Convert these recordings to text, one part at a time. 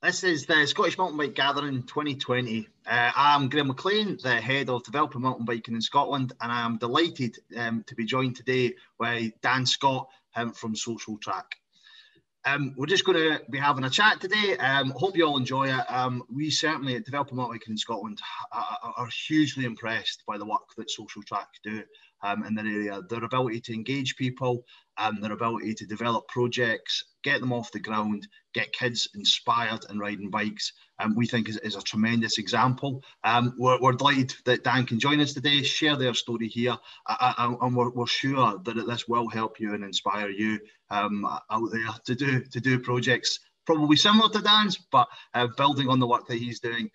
This is the Scottish Mountain Bike Gathering 2020. I'm Graeme McLean, the head of developing mountain biking in Scotland, and I'm delighted to be joined today by Dan Scott from Socialtrack. We're just going to be having a chat today. Hope you all enjoy it. We certainly at Developing Mountain Biking in Scotland are hugely impressed by the work that Socialtrack do in their area. Their ability to engage people, their ability to develop projects, get them off the ground, get kids inspired and riding bikes, we think is a tremendous example. We're delighted that Dan can join us today, share their story here, and we're sure that this will help you and inspire you out there to do projects probably similar to Dan's, but building on the work that he's doing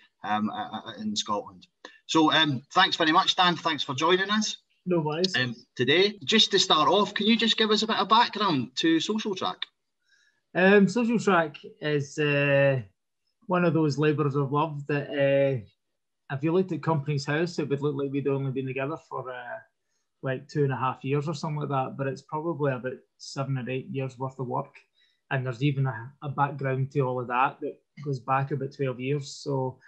in Scotland. So thanks very much, Dan. Thanks for joining us. No worries. Today, just to start off, can you just give us a bit of background to Socialtrack? Socialtrack is one of those labours of love that if you looked at Company's House, it would look like we'd only been together for like 2.5 years or something like that, but it's probably about 7 or 8 years worth of work. And there's even a background to all of that goes back about 12 years. So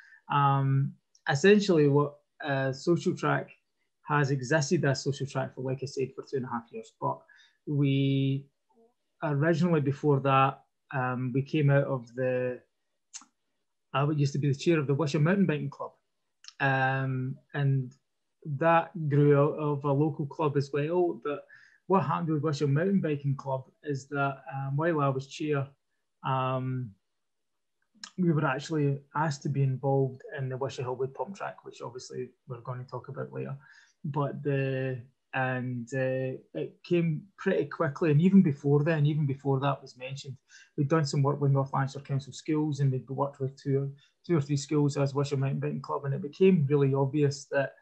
essentially what Socialtrack has existed as Socialtrack for, like I said, for 2.5 years. But we originally, before that, we came out of I used to be the chair of the Wishawhill Mountain Biking Club. And that grew out of a local club as well. But what happened with Wishawhill Mountain Biking Club is that while I was chair, we were actually asked to be involved in the Wishawhill Wood Pumptrack, which obviously we're going to talk about later. But it came pretty quickly, and even before that was mentioned, we'd done some work with North Lanarkshire Council schools, and we'd worked with two or three schools as Wishawhill Mountain Biking Club, and it became really obvious that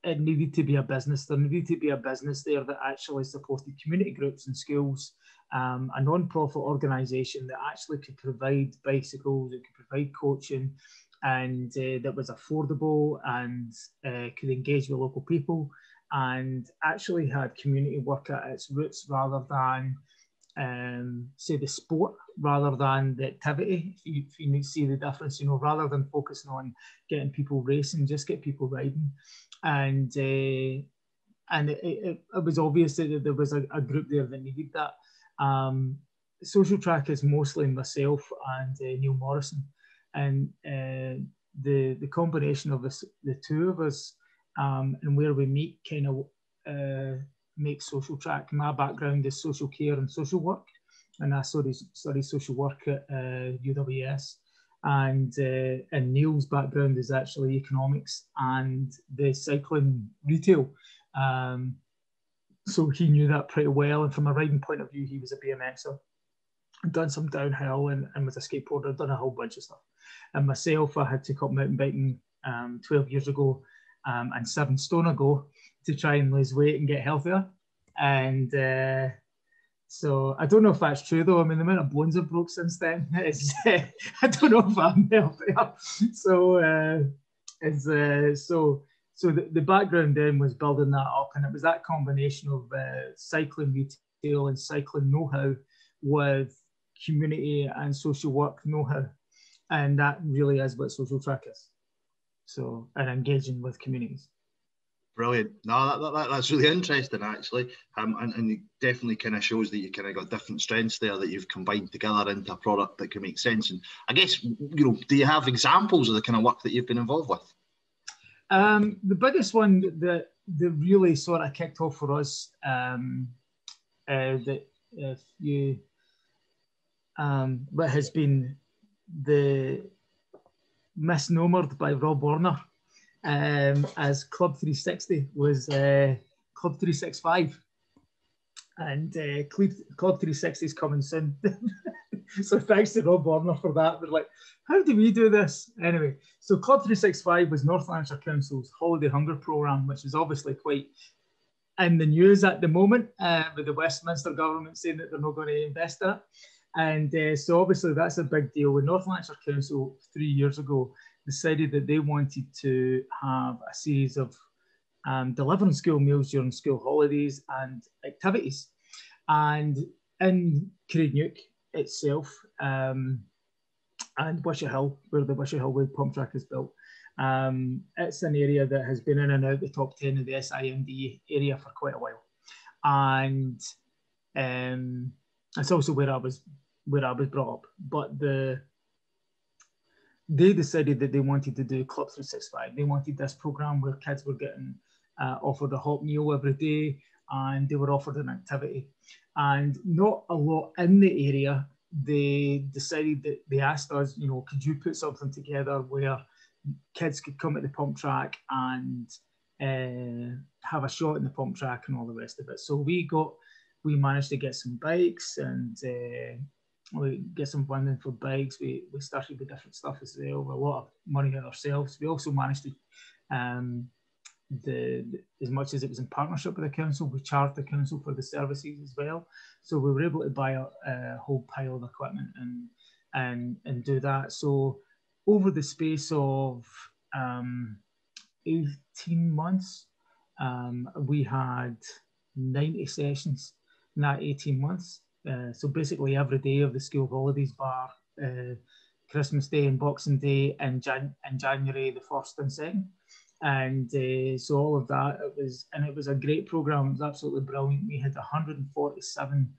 it needed to be a business. There needed to be a business there that actually supported community groups and schools, a non-profit organisation that actually could provide bicycles, it could provide coaching, and that was affordable and could engage with local people and actually had community work at its roots rather than, say, the sport rather than the activity. If you need to see the difference, rather than focusing on getting people racing, just get people riding. And it was obvious that there was a group there that needed that. Socialtrack is mostly myself and Neil Morrison. And the combination of the two of us and where we meet kind of makes Socialtrack. My background is social care and social work, and I studied social work at UWS. And Neil's background is actually economics and the cycling retail. So he knew that pretty well. And from a riding point of view, he was a BMXer. I'd done some downhill and was a skateboarder. I'd done a whole bunch of stuff. And myself, I had took up mountain biking 12 years ago and 7 stone ago to try and lose weight and get healthier. And so I don't know if that's true though. I mean, the amount of bones I've broke since then is I don't know if I'm healthier. So so the background then was building that up, and it was that combination of cycling retail and cycling know-how with community and social work know-how, and that really is what Socialtrack is. So, and engaging with communities. Brilliant. No, that's really interesting, actually, and it definitely kind of shows that you kind of got different strengths there that you've combined together into a product that can make sense. And I guess, do you have examples of the kind of work that you've been involved with? The biggest one that really sort of kicked off for us, that if you, what has been the misnomered by Rob Warner as Club 360 was Club 365, and Club 360 is coming soon. So thanks to Rob Warner for that. We're like, how do we do this? Anyway, so Club 365 was North Lanarkshire Council's Holiday Hunger Programme, which is obviously quite in the news at the moment, with the Westminster government saying that they're not going to invest in it. And so obviously that's a big deal. With North Lanarkshire Council 3 years ago decided that they wanted to have a series of delivering school meals during school holidays and activities. And in Craigneuk, itself, and Wishawhill, where the Wishawhill Wood Pumptrack is built. It's an area that has been in and out the top 10 of the SIMD area for quite a while, and it's also where I was brought up. But they decided that they wanted to do Club 365. They wanted this program where kids were getting offered a hot meal every day, and they were offered an activity, and not a lot in the area. They decided that they asked us, you know, could you put something together where kids could come at the pump track and have a shot in the pump track and all the rest of it. So we managed to get some bikes and we get some funding for bikes. We started with different stuff as well, a lot of money on ourselves. We also managed to, as much as it was in partnership with the council, we charged the council for the services as well. So we were able to buy a whole pile of equipment and do that. So over the space of 18 months, we had 90 sessions in that 18 months. So basically every day of the school holidays bar Christmas Day and Boxing Day and January the 1st and 2nd. And so all of that, it was a great program. It was absolutely brilliant. We had 147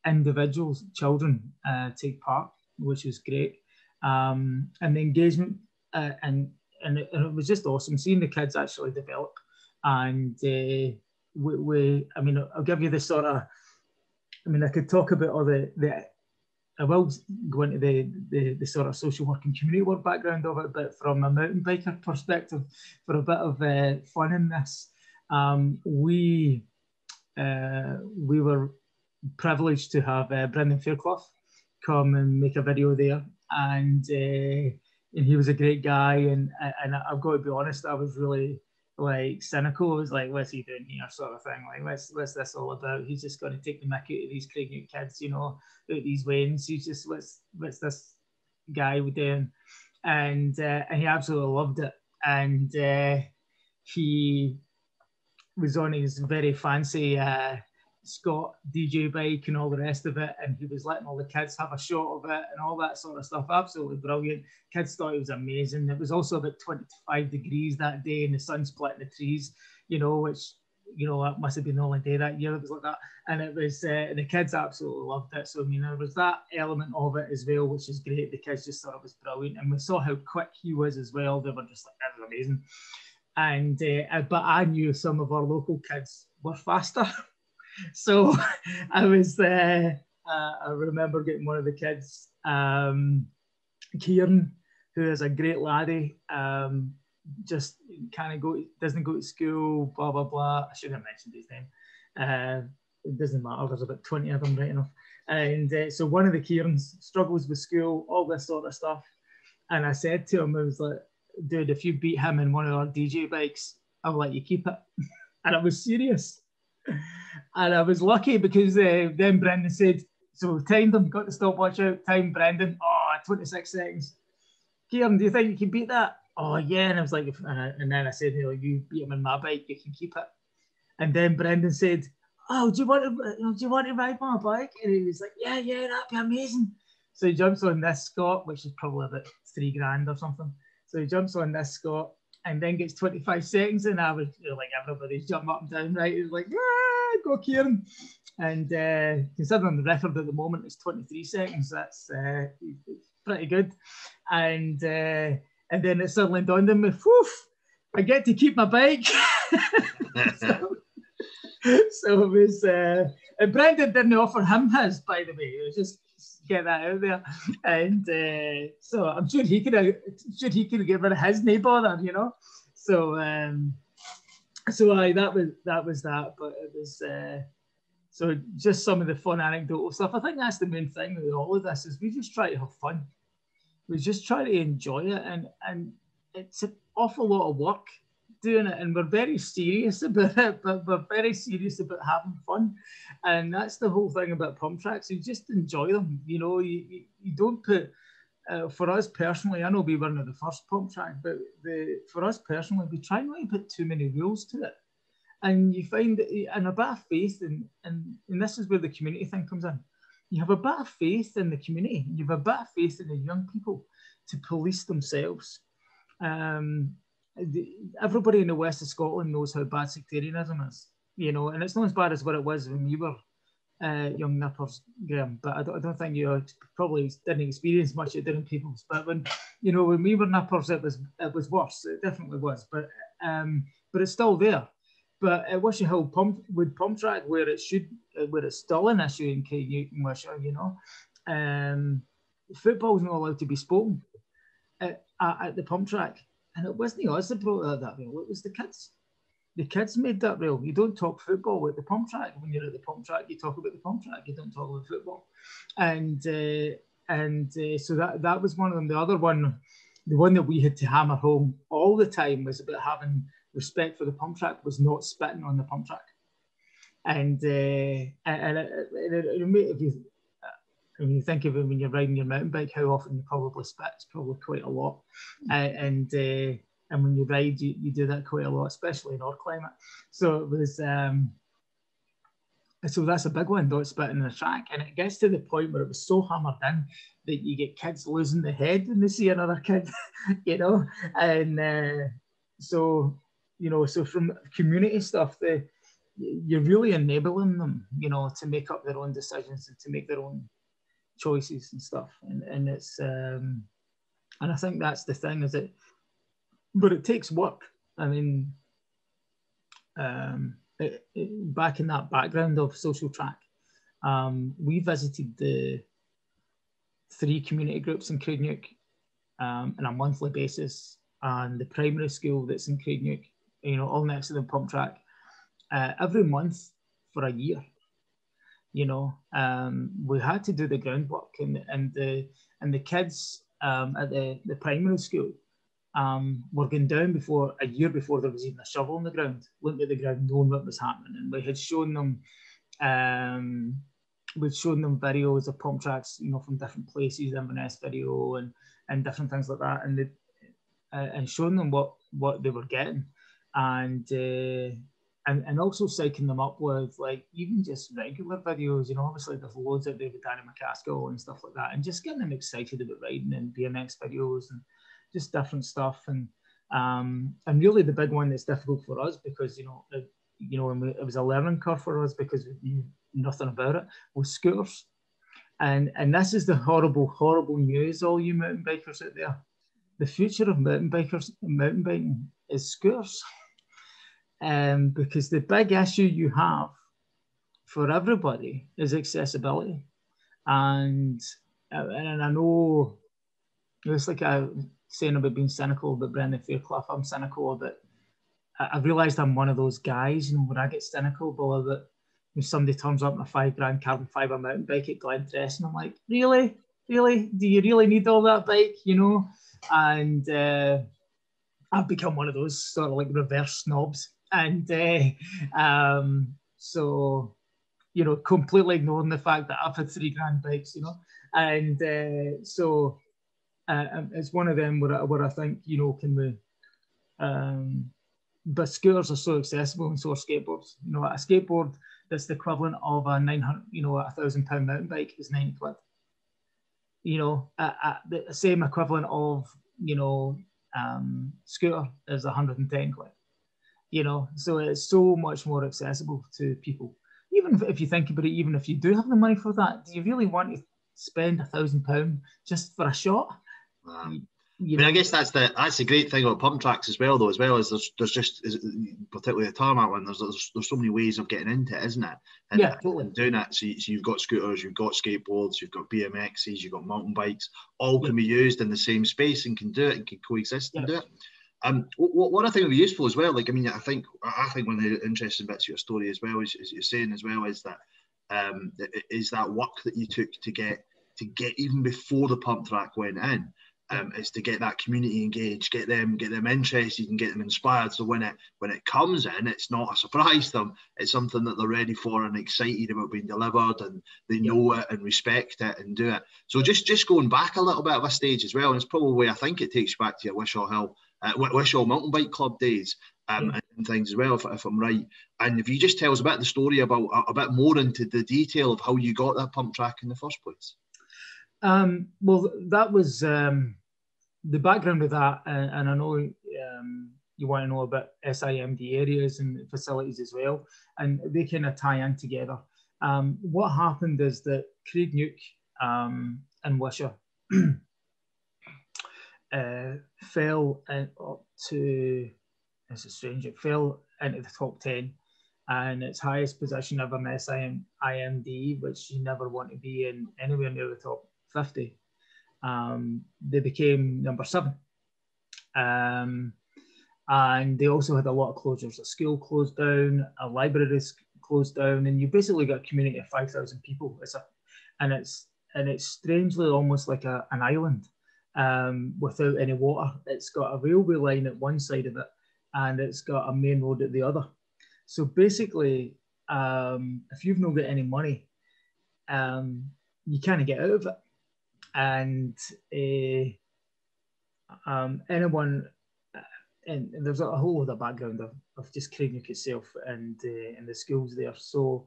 individuals, children, take part, which was great. And the engagement and it was just awesome seeing the kids actually develop. And I mean, I'll give you the sort of, I mean, I could talk about all I will go into the sort of social work and community work background of it, but from a mountain biker perspective, for a bit of fun in this, we were privileged to have Brendan Fairclough come and make a video there, and he was a great guy, and I've got to be honest, I was really like cynical. I was like, what's he doing here, sort of thing, like what's this all about? He's just going to take the mick out of these Craignook kids, you know, out these wains. He's just, what's this guy doing? And he absolutely loved it, and he was on his very fancy Scott DJ bike and all the rest of it, and he was letting all the kids have a shot of it and all that sort of stuff. Absolutely brilliant. Kids thought it was amazing. It was also about 25 degrees that day, and the sun split in the trees, you know, which, you know, that must have been the only day that year it was like that. And it was the kids absolutely loved it. So I mean, there was that element of it as well, which is great. The kids just thought it was brilliant, and we saw how quick he was as well. They were just like, that was amazing. And but I knew some of our local kids were faster. So I was I remember getting one of the kids, Kieran, who is a great laddie, just doesn't go to school, blah, blah, blah. I should have mentioned his name. It doesn't matter, there's about 20 of them right enough. And so one of the Kierans struggles with school, all this sort of stuff. And I said to him, I was like, dude, if you beat him in one of our DJ bikes, I'll let you keep it. And I was serious. And I was lucky because then Brendan said, so timed him, got the stopwatch out, timed Brendan, 26 seconds. Kieran, do you think you can beat that? Oh, yeah. And I was like, and then I said, you beat him in my bike, you can keep it. And then Brendan said, oh, do you want to ride my bike? And he was like, yeah, that'd be amazing. So he jumps on this Scott, which is probably about $3,000 or something. So he jumps on this Scott and then gets 25 seconds, and I was like, everybody's jumping up and down, right? It was like, go Kieran. And considering the record at the moment is 23 seconds, that's pretty good. And then it suddenly dawned on me, I get to keep my bike. So it was, and Brendan didn't offer him his, by the way. It was just get that out there. And so I'm sure he could have given his no bother, you know. So that was that. But it was so just some of the fun anecdotal stuff. I think that's the main thing with all of this is we just try to have fun. We just try to enjoy it, and it's an awful lot of work doing it, and we're very serious about it, but we're very serious about having fun. And that's the whole thing about pump tracks. You just enjoy them. You know, you don't put, for us personally, I know we weren't at the first pump track, but for us personally, we try not to put too many rules to it. And you find that, and a bit of faith, and this is where the community thing comes in. you have a bit of faith in the community. You have a bit of faith in the young people to police themselves. Everybody in the west of Scotland knows how bad sectarianism is, you know, and it's not as bad as what it was when we were young nippers, Graeme. But I don't think you probably didn't experience much at different people's. But when we were nippers, it was worse. It definitely was. But it's still there. But at Wishawhill Wood Pumptrack, where it's still an issue in Craigneck and Wishaw, you know, football's not allowed to be spoken at the pump track. And it wasn't us that brought that rail, it was the kids. The kids made that rail. You don't talk football at the pump track. When you're at the pump track, you talk about the pump track. You don't talk about football. And so that was one of them. The other one, the one that we had to hammer home all the time, was about having respect for the pump track, was not spitting on the pump track. And if you think of it when you're riding your mountain bike, how often you probably spit, it's probably quite a lot. And when you ride, you do that quite a lot, especially in our climate. So it was, so that's a big one, not spitting in the track. And it gets to the point where it was so hammered in that you get kids losing their head when they see another kid, you know. And so from community stuff, you're really enabling them, you know, to make up their own decisions and to make their own choices and stuff. And it's, and I think that's the thing, is it, but it takes work. I mean, back in that background of Socialtrack, we visited the 3 community groups in Craigneck on a monthly basis, and the primary school that's in Craigneck, you know, all next to the pump track, every month for a year. You know, we had to do the groundwork, and the kids at the primary school were going down a year before there was even a shovel on the ground, looking at the ground, knowing what was happening. And we had shown them, videos of pump tracks, you know, from different places, Inverness video and different things like that, and showing them what they were getting, and also psyching them up with, like, even just regular videos, you know. Obviously there's loads out there with Danny McCaskill and stuff like that, and just getting them excited about riding and BMX videos and just different stuff. And really the big one that's difficult for us, because it was a learning curve for us, because we knew nothing about it, was scooters. And this is the horrible news, all you mountain bikers out there. The future of mountain biking is scooters. Because the big issue you have for everybody is accessibility. And I know it's like I'm saying about being cynical about Brendan Fairclough. I'm cynical about, I've realised I'm one of those guys, you know, when I get cynical about if somebody turns up in a £5,000 carbon fibre mountain bike at Glentress, and I'm like, really? Do you really need all that bike, you know? And I've become one of those sort of like reverse snobs. And so, you know, completely ignoring the fact that I've had £3,000 bikes, you know. And so it's one of them where I think, you know, can we, but scooters are so accessible, and so are skateboards. You know, a skateboard that's the equivalent of a £1,000 mountain bike is 90 quid. You know, the same equivalent of, you know, scooter is 110 quid. You know, so it's so much more accessible to people. Even if you think about it, even if you do have the money for that, do you really want to spend £1,000 just for a shot? I guess that's the great thing about pump tracks as well, though, as there's just, particularly the tarmac one, there's so many ways of getting into it, isn't it? And, yeah, totally. And doing it, so you've got scooters, you've got skateboards, you've got BMXs, you've got mountain bikes, all can be used in the same space and can do it and can coexist and do it. What I think would be useful as well, like, I mean, I think one of the interesting bits of your story as well is you're saying as well is that that work that you took to get even before the pump track went in, is to get that community engaged, get them interested and get them inspired. So when it comes in, it's not a surprise to them. It's something that they're ready for and excited about being delivered, and they know it and respect it and do it. So just going back a little bit of a stage as well, and it's probably, I think it takes you back to your Wishawhill Mountain Bike Club days. And and things as well, if I'm right. And if you just tell us a bit of the story about a bit more into the detail of how you got that pump track in the first place. Well, that was the background of that, and I know you want to know about SIMD areas and facilities as well, and they kind of tie in together. What happened is that Craig Nuke and Wishaw fell up to, this is strange, it fell into the top 10, and its highest position ever in SIMD, which you never want to be in anywhere near the top 50. They became number 7. And they also had a lot of closures. A school closed down, a library closed down, and you basically got a community of 5,000 people. And it's strangely almost like an island without any water. It's got a railway line at one side of it, and it's got a main road at the other. So basically, if you've not got any money, you can't get out of it. And anyone, and there's a whole other background of just Craignook itself and the schools there. So,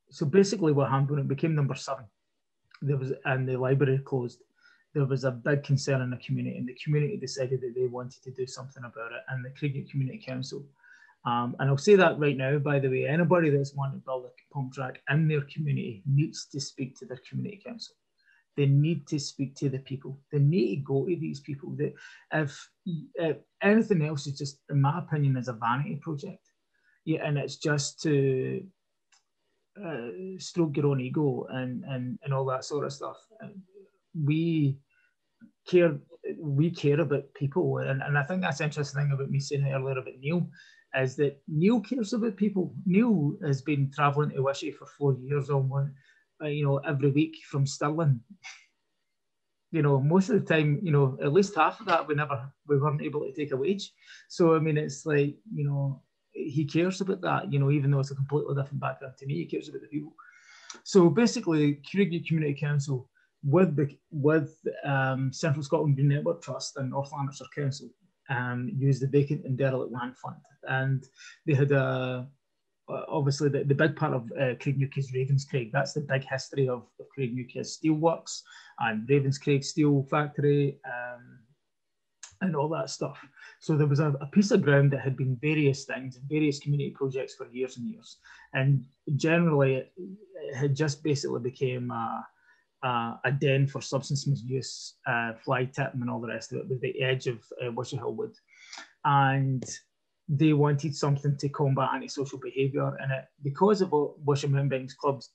so basically, what happened when it became number 7, and the library closed, there was a big concern in the community, and the community decided that they wanted to do something about it, and the Craignook Community Council. And I'll say that right now, by the way, anybody that's wanting to build a pump track in their community needs to speak to their community council. They need to speak to the people. They need to go to these people. If anything else is just, in my opinion, is a vanity project. Yeah, and it's just to stroke your own ego and all that sort of stuff. We care about people, and I think that's the interesting thing about me saying earlier about Neil, is that Neil cares about people. Neil has been travelling to Wishy for 4 years almost, every week from Stirling. Most of the time, at least half of that we weren't able to take a wage. So I mean, it's like, he cares about that, even though it's a completely different background to me, he cares about the people. So basically, Craignook Community Council with Central Scotland Green Network Trust and North Lanarkshire Council used the Vacant and Derelict Land Fund, and they had obviously the big part of Craignook is Ravenscraig. That's the big history of Craignook, is steelworks and Ravenscraig Steel Factory and all that stuff. So there was a piece of ground that had been various things, various community projects for years and years, and generally it had just basically became a den for substance misuse, fly tipping and all the rest of it, with the edge of Wishawhill Wood. And they wanted something to combat antisocial behaviour in it. Because of what Wisham Mountain Bikes Club's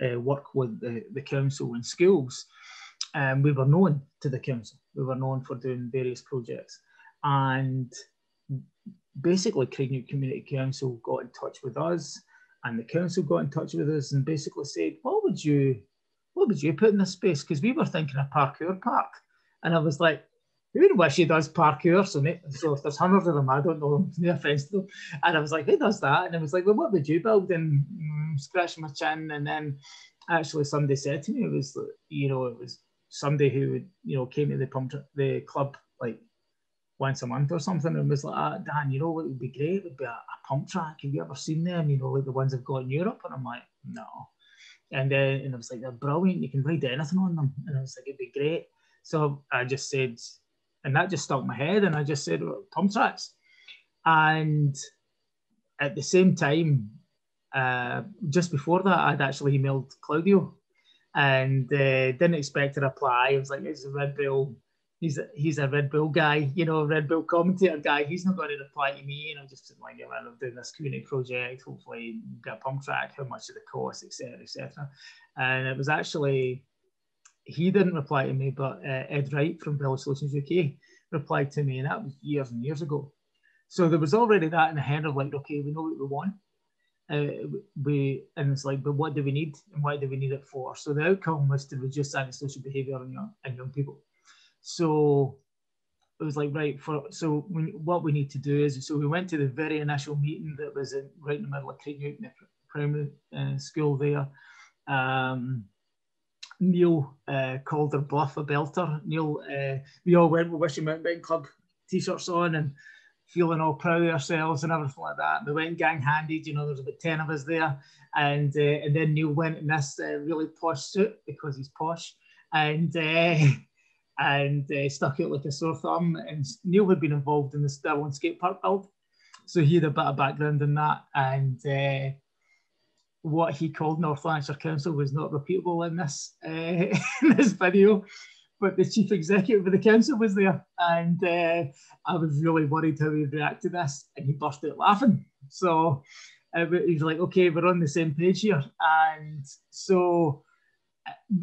work with the council and schools, we were known to the council. We were known for doing various projects. And basically, Craignook Community Council got in touch with us, and the council got in touch with us and basically said, what would you put in this space? Because we were thinking of parkour park. And I was like, who in Wishy does parkour? So if there's hundreds of them, I don't know, no offense to them. And I was like, who does that? And I was like, well, what would you build? And scratching my chin. And then actually somebody said to me, it was somebody who came to the club like once a month or something, and was like, Dan, what would be great would be a pump track. Have you ever seen them? Like the ones I've got in Europe? And I'm like, no. And I was like, they're brilliant. You can ride anything on them. And I was like, it'd be great. So I just said, and that just stuck in my head. And I just said, well, pump tracks. And at the same time, just before that, I'd actually emailed Claudio and didn't expect a reply. I was like, it's a Red Bull. He's a Red Bull guy, Red Bull commentator guy. He's not going to reply to me. And I just said, like, I'm doing this community project. Hopefully get a pump track. How much did it cost, etc., etc. And it was actually, he didn't reply to me, but Ed Wright from Village Solutions UK replied to me, and that was years and years ago. So there was already that in the head of like, okay, we know what we want. And it's like, but what do we need, and why do we need it for? So the outcome was to reduce antisocial behaviour in young people. So it was like, right, what we need to do is, so we went to the very initial meeting that was right in the middle of Craignook, the primary school there. Neil called her bluff a belter. Neil, we all went with Wishing Mountain Bike Club t-shirts on, and feeling all proud of ourselves and everything like that. We went gang-handed, you know, there's about 10 of us there. And then Neil went in this really posh suit because he's posh, and stuck out like a sore thumb. And Neil had been involved in the Stirling skate park build, so he had a bit of background in that. And what he called North Lanarkshire Council was not repeatable in this in this video. But the chief executive of the council was there, and I was really worried how he'd react to this, and he burst out laughing. So he was like, "Okay, we're on the same page here," and so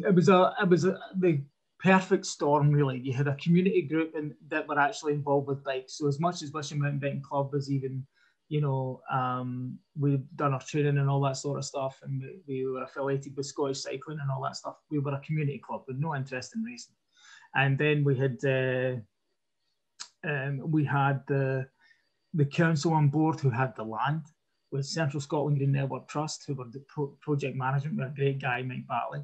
it was the perfect storm, really. You had a community group that were actually involved with bikes. So as much as Wishawhill Mountain Biking Club was even, you know, we've done our training and all that sort of stuff, and we were affiliated with Scottish Cycling and all that stuff. We were a community club with no interest in racing. And then we had the council on board who had the land, with Central Scotland Green Network Trust, who were the project management with a great guy, Mike Batley,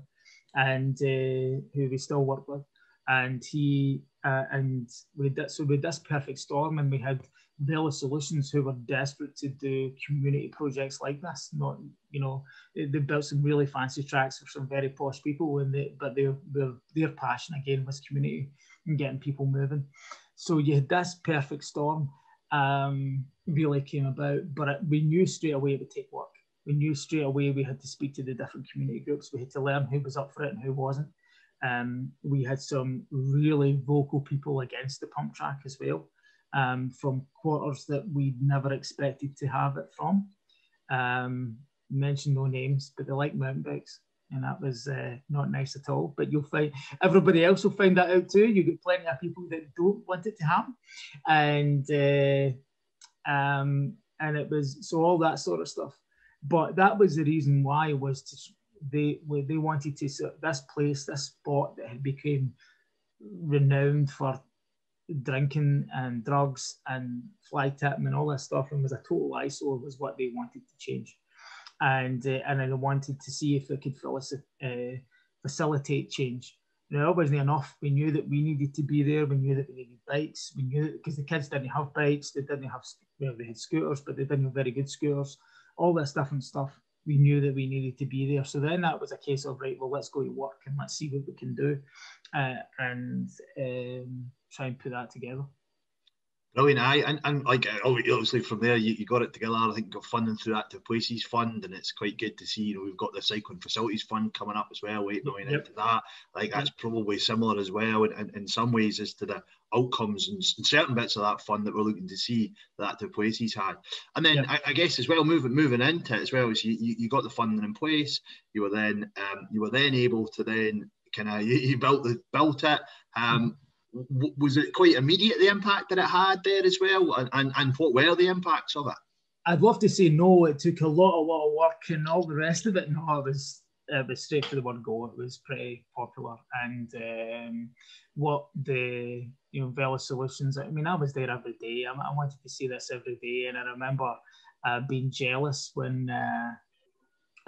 and who we still work with. And we had this perfect storm, and we had Vela Solutions, who were desperate to do community projects like this. Not, you know, they built some really fancy tracks for some very posh people, but their passion again was community and getting people moving. So you had this perfect storm really came about, but we knew straight away it would take work. We knew straight away we had to speak to the different community groups. We had to learn who was up for it and who wasn't. We had some really vocal people against the pump track as well, from quarters that we'd never expected to have it from. Mention no names, but they like mountain bikes, and that was not nice at all. But you'll find everybody else will find that out too. You get plenty of people that don't want it to happen, and it was so all that sort of stuff. But that was the reason why was they wanted to, this place, this spot that had become renowned for drinking and drugs and fly tipping and all that stuff, and was a total eyesore, was what they wanted to change. And they wanted to see if they could facilitate change. Now, it wasn't enough. We knew that we needed to be there. We knew that we needed bikes. We knew that because the kids didn't have bikes, they didn't have, well, they had scooters, but they didn't have very good scooters. All this different stuff. We knew that we needed to be there. So then that was a case of, right, well, let's go to work and let's see what we can do, and try and put that together. Brilliant. And like obviously from there you got it together. I think you got funding through Active Places Fund, and it's quite good to see, you know, we've got the Cycling Facilities Fund coming up as well, 8 million into that. Like that's probably similar as well in some ways as to the outcomes and certain bits of that fund that we're looking to see that Active Places had. And then I guess as well, moving into it as well, is you got the funding in place. You were then able to then kind of you built it. Was it quite immediate, the impact that it had there as well, and what were the impacts of it? I'd love to say no. It took a lot of work and all the rest of it. No, it was straight to the word go. It was pretty popular, and what the Vela Solutions. I mean, I was there every day. I wanted to see this every day, and I remember being jealous when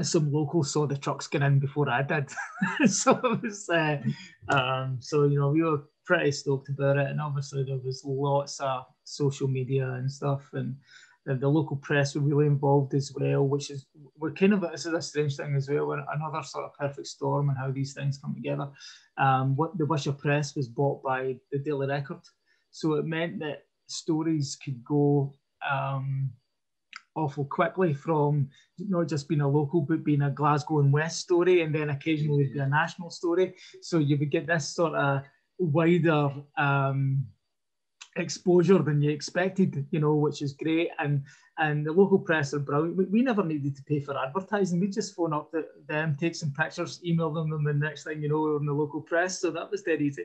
some locals saw the trucks get in before I did. So it was so we were pretty stoked about it, and obviously there was lots of social media and stuff, and the local press were really involved as well, which is this is a strange thing as well, another sort of perfect storm and how these things come together. What the Wishaw Press was bought by the Daily Record, so it meant that stories could go awful quickly from not just being a local but being a Glasgow and West story, and then occasionally be a national story. So you would get this sort of wider exposure than you expected, which is great. And the local press are brilliant. We never needed to pay for advertising. We just phone up them, take some pictures, email them, and the next thing you know, we're in the local press. So that was dead easy.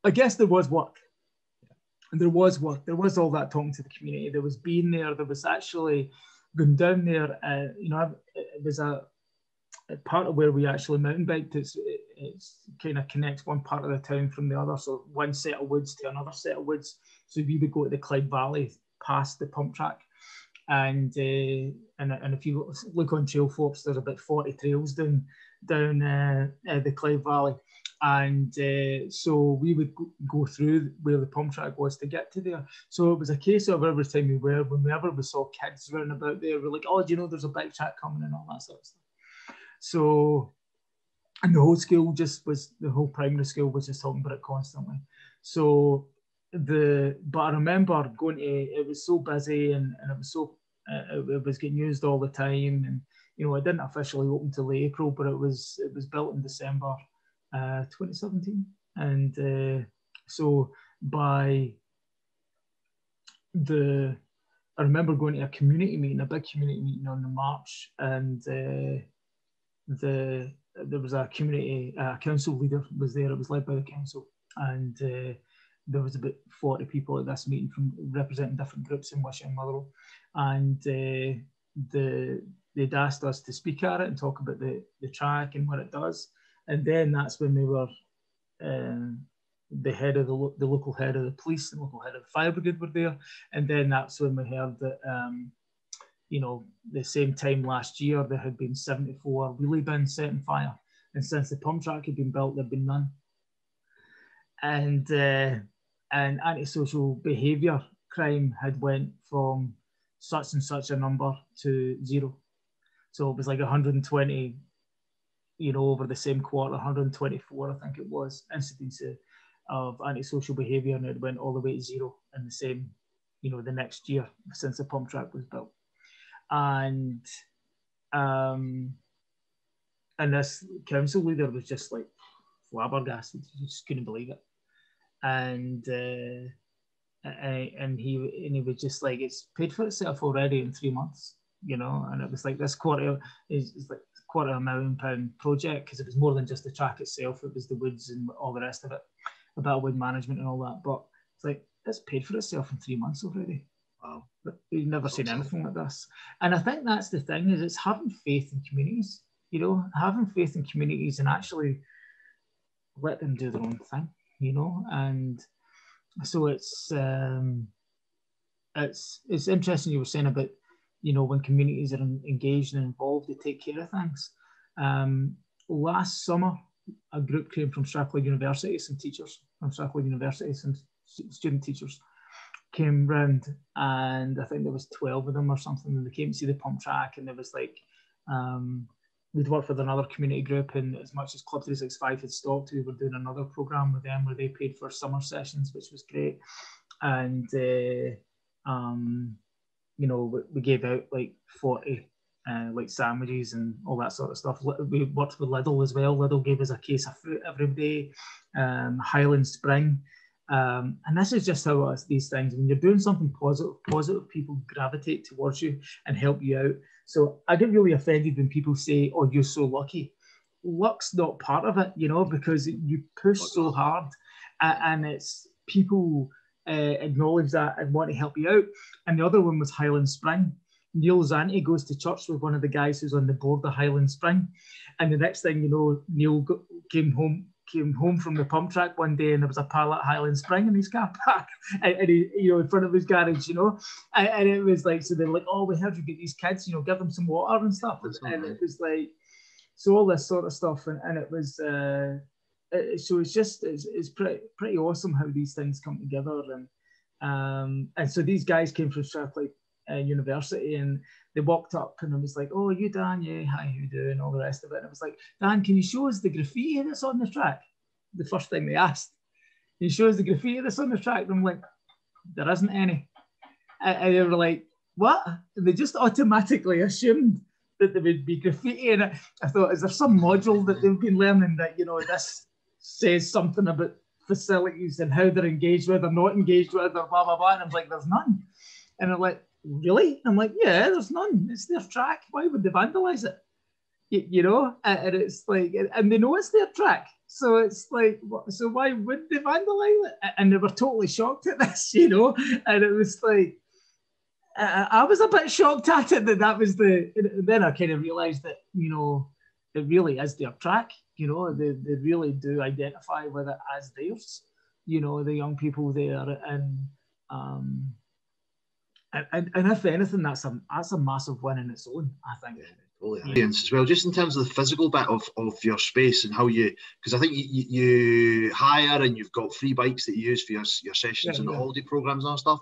I guess there was work. And there was work. There was all that talking to the community. There was being there. There was actually going down there. It was a part of where we actually mountain biked. It's kind of connects one part of the town from the other. So one set of woods to another set of woods. So we would go to the Clyde Valley past the pump track. And if you look on Trailforks, there's about 40 trails down the Clyde Valley. And so we would go through where the pump track was to get to there. So it was a case of every time whenever we saw kids running about there, we're like, oh, do you know there's a big track coming and all that sort of stuff. So, and the whole school the whole primary school was just talking about it constantly. So but I remember going to, it was so busy and it was so, it was getting used all the time. And, you know, it didn't officially open till April, but it was built in December 2017. And so I remember going to a community meeting, a big community meeting on the March, and there was a community council leader was there. It was led by the council, and there was about 40 people at this meeting from representing different groups in Wishawhill and Motherwell, and they'd asked us to speak at it and talk about the track and what it does. And then that's when we were the head of the local head of the police and local head of the fire brigade were there. And then that's when we heard that, you know, the same time last year, there had been 74 wheelie bins set on fire. And since the pump track had been built, there'd been none. And antisocial behaviour crime had went from such and such a number to 0. So it was like 120, you know, over the same quarter, 124, I think it was, incidents of antisocial behaviour, and it went all the way to 0 in the same, you know, the next year since the pump track was built. And this council leader was just like flabbergasted. He just couldn't believe it. And he was just like, it's paid for itself already in 3 months, you know. And it was like this quarter is like £250,000 project, because it was more than just the track itself. It was the woods and all the rest of it, about wood management and all that. But it's like, it's paid for itself in 3 months already. Wow. But we've never seen anything like this. And I think that's the thing, is it's having faith in communities, you know, having faith in communities and actually let them do their own thing, you know. And so it's interesting you were saying about, you know, when communities are engaged and involved, they take care of things. Last summer, a group came from Strathclyde University, some teachers from Strathclyde University, some student teachers came round, and I think there was 12 of them or something, and they came to see the pump track. And there was like, we'd worked with another community group, and as much as Club 365 had stopped, we were doing another programme with them where they paid for summer sessions, which was great. And you know, we gave out like 40 like sandwiches and all that sort of stuff. We worked with Lidl as well. Lidl gave us a case of fruit every day. Highland Spring. And this is just how it's these things. When you're doing something positive people gravitate towards you and help you out. So I get really offended when people say, oh, you're so lucky. Luck's not part of it, you know, because you push so hard, and it's people acknowledge that and want to help you out. And the other one was Highland Spring. Neil Zanti goes to church with one of the guys who's on the board of Highland Spring. And the next thing you know, Neil came home from the pump track one day, and there was a pallet Highland Spring in his car park, and he, you know, in front of his garage, you know. And it was like, so they were like, oh, we heard you get these kids, you know, give them some water and stuff. And it was like, so all this sort of stuff. And it was, so it's pretty awesome how these things come together. And so these guys came from Strathclyde University, and they walked up, and it was like, oh, you Dan, yeah, hi, how you doing, all the rest of it. And it was like, Dan, can you show us the graffiti that's on the track? The first thing they asked. Can you show us the graffiti that's on the track? And I'm like, there isn't any. And they were like, what? And they just automatically assumed that there would be graffiti in it. I thought, is there some module that they've been learning that, you know, this says something about facilities and how they're engaged with or not engaged with or blah, blah, blah. And I was like, there's none. And I'm like, really? And I'm like, yeah, there's none. It's their track. Why would they vandalise it? You know? And it's like, and they know it's their track. So it's like, so why would they vandalise it? And they were totally shocked at this, you know? And it was like, I was a bit shocked at it that was then I kind of realised that, you know, it really is their track. You know, they really do identify with it as theirs, you know, the young people there. And if anything, that's a massive win in its own, I think. Totally. As well, just in terms of the physical bit of your space and how you, because I think you hire and you've got free bikes that you use for your sessions and holiday programs and stuff.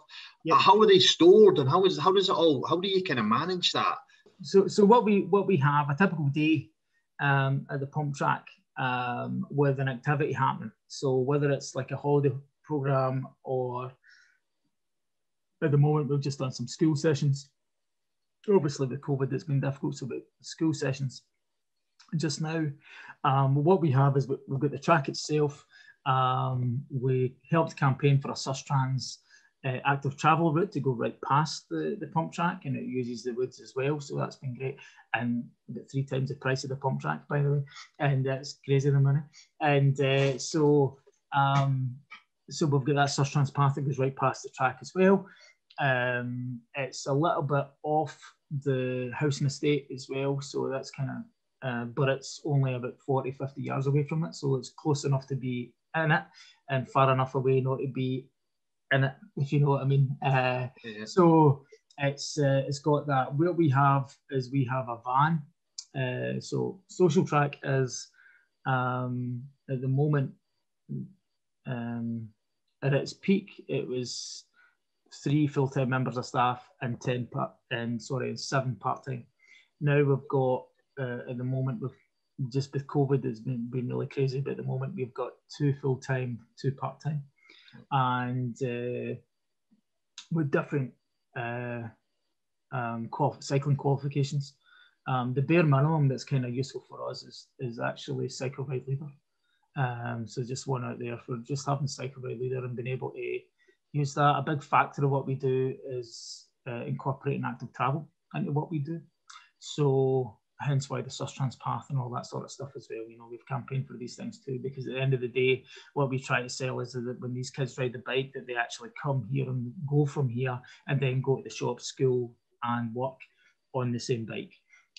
How are they stored, and how does it all? How do you kind of manage that? So what we have a typical day at the pump track with an activity happening. So whether it's like a holiday program, or at the moment we've just done some school sessions. Obviously with COVID it's been difficult, so with school sessions just now. What we have is we've got the track itself. We helped campaign for a Socialtrack active travel route to go right past the pump track, and it uses the woods as well, so that's been great, and about 3 times the price of the pump track, by the way, and it's crazy the money. And so we've got that Socialtrack path that goes right past the track as well. It's a little bit off the housing estate as well, so that's kind of but it's only about 40-50 yards away from it, so it's close enough to be in it and far enough away not to be in it, if you know what I mean. So it's got that. What we have is we have a van. So Socialtrack is at the moment at its peak it was 3 full-time members of staff and 7 part-time. Now we've got at the moment, just with COVID, it's been really crazy, but at the moment we've got 2 full-time, 2 part-time, and with different cycling qualifications. The bare minimum that's kind of useful for us is actually cycle ride leader. So just one out there for just having cycle ride leader and being able to use that. A big factor of what we do is incorporating active travel into what we do. So hence why the Socialtrack path and all that sort of stuff as well. You know, we've campaigned for these things too, because at the end of the day, what we try to sell is that when these kids ride the bike, that they actually come here and go from here and then go to the shop, school and work on the same bike.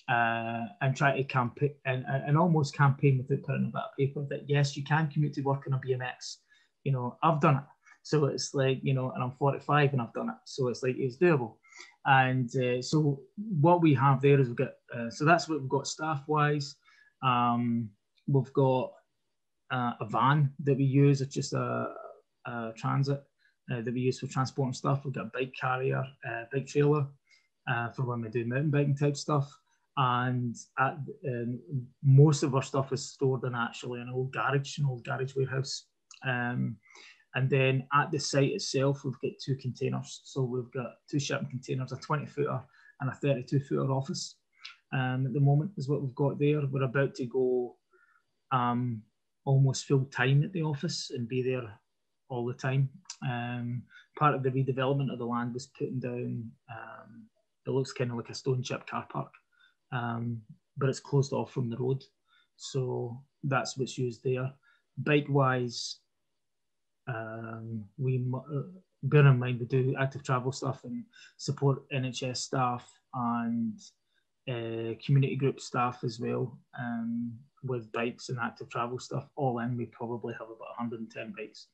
And try to campaign and almost campaign without putting a bit of paper that yes, you can commute to work on a BMX. You know, I've done it. So it's like, you know, and I'm 45 and I've done it. So it's like, it's doable. And so what we have there is we've got, so that's what we've got staff-wise. We've got a van that we use. It's just a transit that we use for transporting stuff. We've got a bike carrier, bike trailer for when we do mountain biking type stuff. And most of our stuff is stored in actually an old garage warehouse. And then at the site itself, we've got 2 containers. So we've got 2 shipping containers, a 20-footer and a 32-footer office. At the moment is what we've got there. We're about to go almost full time at the office and be there all the time. Part of the redevelopment of the land was putting down, it looks kind of like a stone chip car park, but it's closed off from the road. So that's what's used there. Bike-wise, we bear in mind we do active travel stuff and support NHS staff and community group staff as well, with bikes and active travel stuff. All in, we probably have about 110 bikes,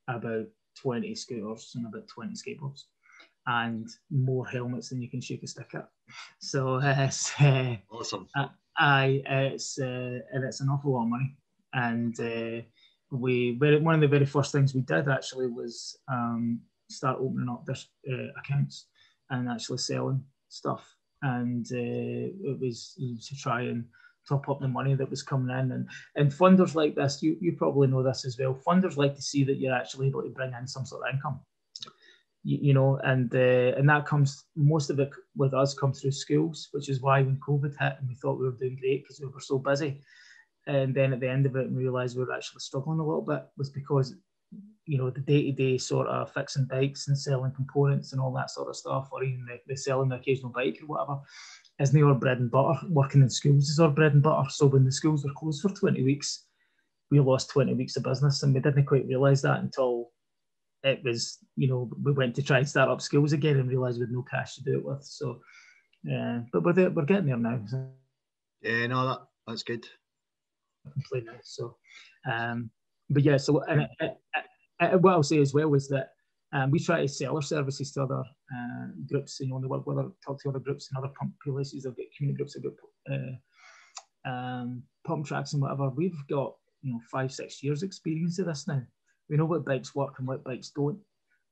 about 20 scooters and about 20 skateboards, and more helmets than you can shake a stick at. So it's awesome. It's an awful lot of money. And one of the very first things we did actually was start opening up this accounts and actually selling stuff. And it was to try and top up the money that was coming in. And funders like this, you probably know this as well, funders like to see that you're actually able to bring in some sort of income. You know, and that comes, most of it with us comes through schools, which is why when COVID hit and we thought we were doing great because we were so busy, and then at the end of it we realised we were actually struggling a little bit, was because, you know, the day-to-day sort of fixing bikes and selling components and all that sort of stuff, or even the selling the occasional bike or whatever, isn't our bread and butter. Working in schools is our bread and butter. So when the schools were closed for 20 weeks, we lost 20 weeks of business, and we didn't quite realise that until it was, you know, we went to try and start up schools again and realised we had no cash to do it with. So, but we're getting there now. So. Yeah, no, that's good. Complete now. So, but yeah. So, and what I'll say as well is that We try to sell our services to other groups, and only work with talk to other groups and other pump places. They've got community groups, they've got pump tracks and whatever. We've got 5-6 years experience of this now. We know what bikes work and what bikes don't.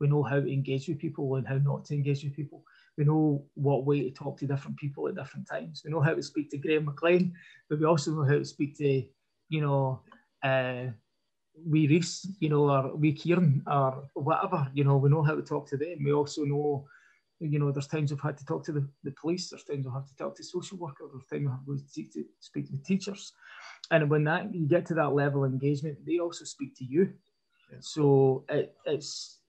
We know how to engage with people and how not to engage with people. We know what way to talk to different people at different times. We know how to speak to Graeme McLean, but we also know how to speak to, wee Reese, or wee Kieran, or whatever. We know how to talk to them. We also know, there's times we've had to talk to the police. There's times we've had to talk to social workers. There's times we've had to speak to teachers. And when you get to that level of engagement, they also speak to you. Yeah. So it's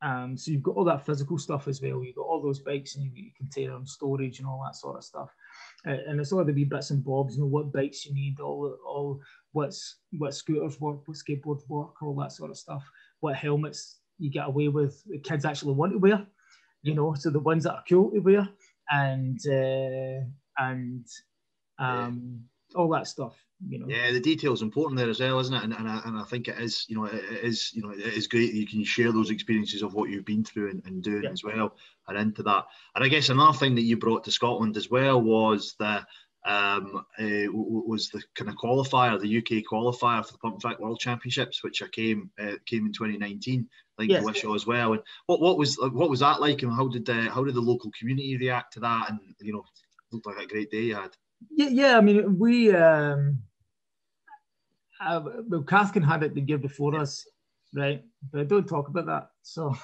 so you've got all that physical stuff as well. You've got all those bikes and you've got your container and storage and all that sort of stuff. And it's all the wee bits and bobs, what bikes you need, all what scooters work, what skateboards work, all that sort of stuff. What helmets you get away with, the kids actually want to wear, so the ones that are cool to wear, and all that stuff. Yeah, the detail's important there as well, isn't it? And I think it is, it is great that you can share those experiences of what you've been through and doing as well, and into that. And I guess another thing that you brought to Scotland as well was the kind of qualifier, the UK qualifier for the Pump Track World Championships, which came in 2019, I think, to Wishawhill as well. And what was that like, and how did the local community react to that? And looked like a great day you had. Yeah. I mean, we Cathkin had it the year before us, right? But don't talk about that. So,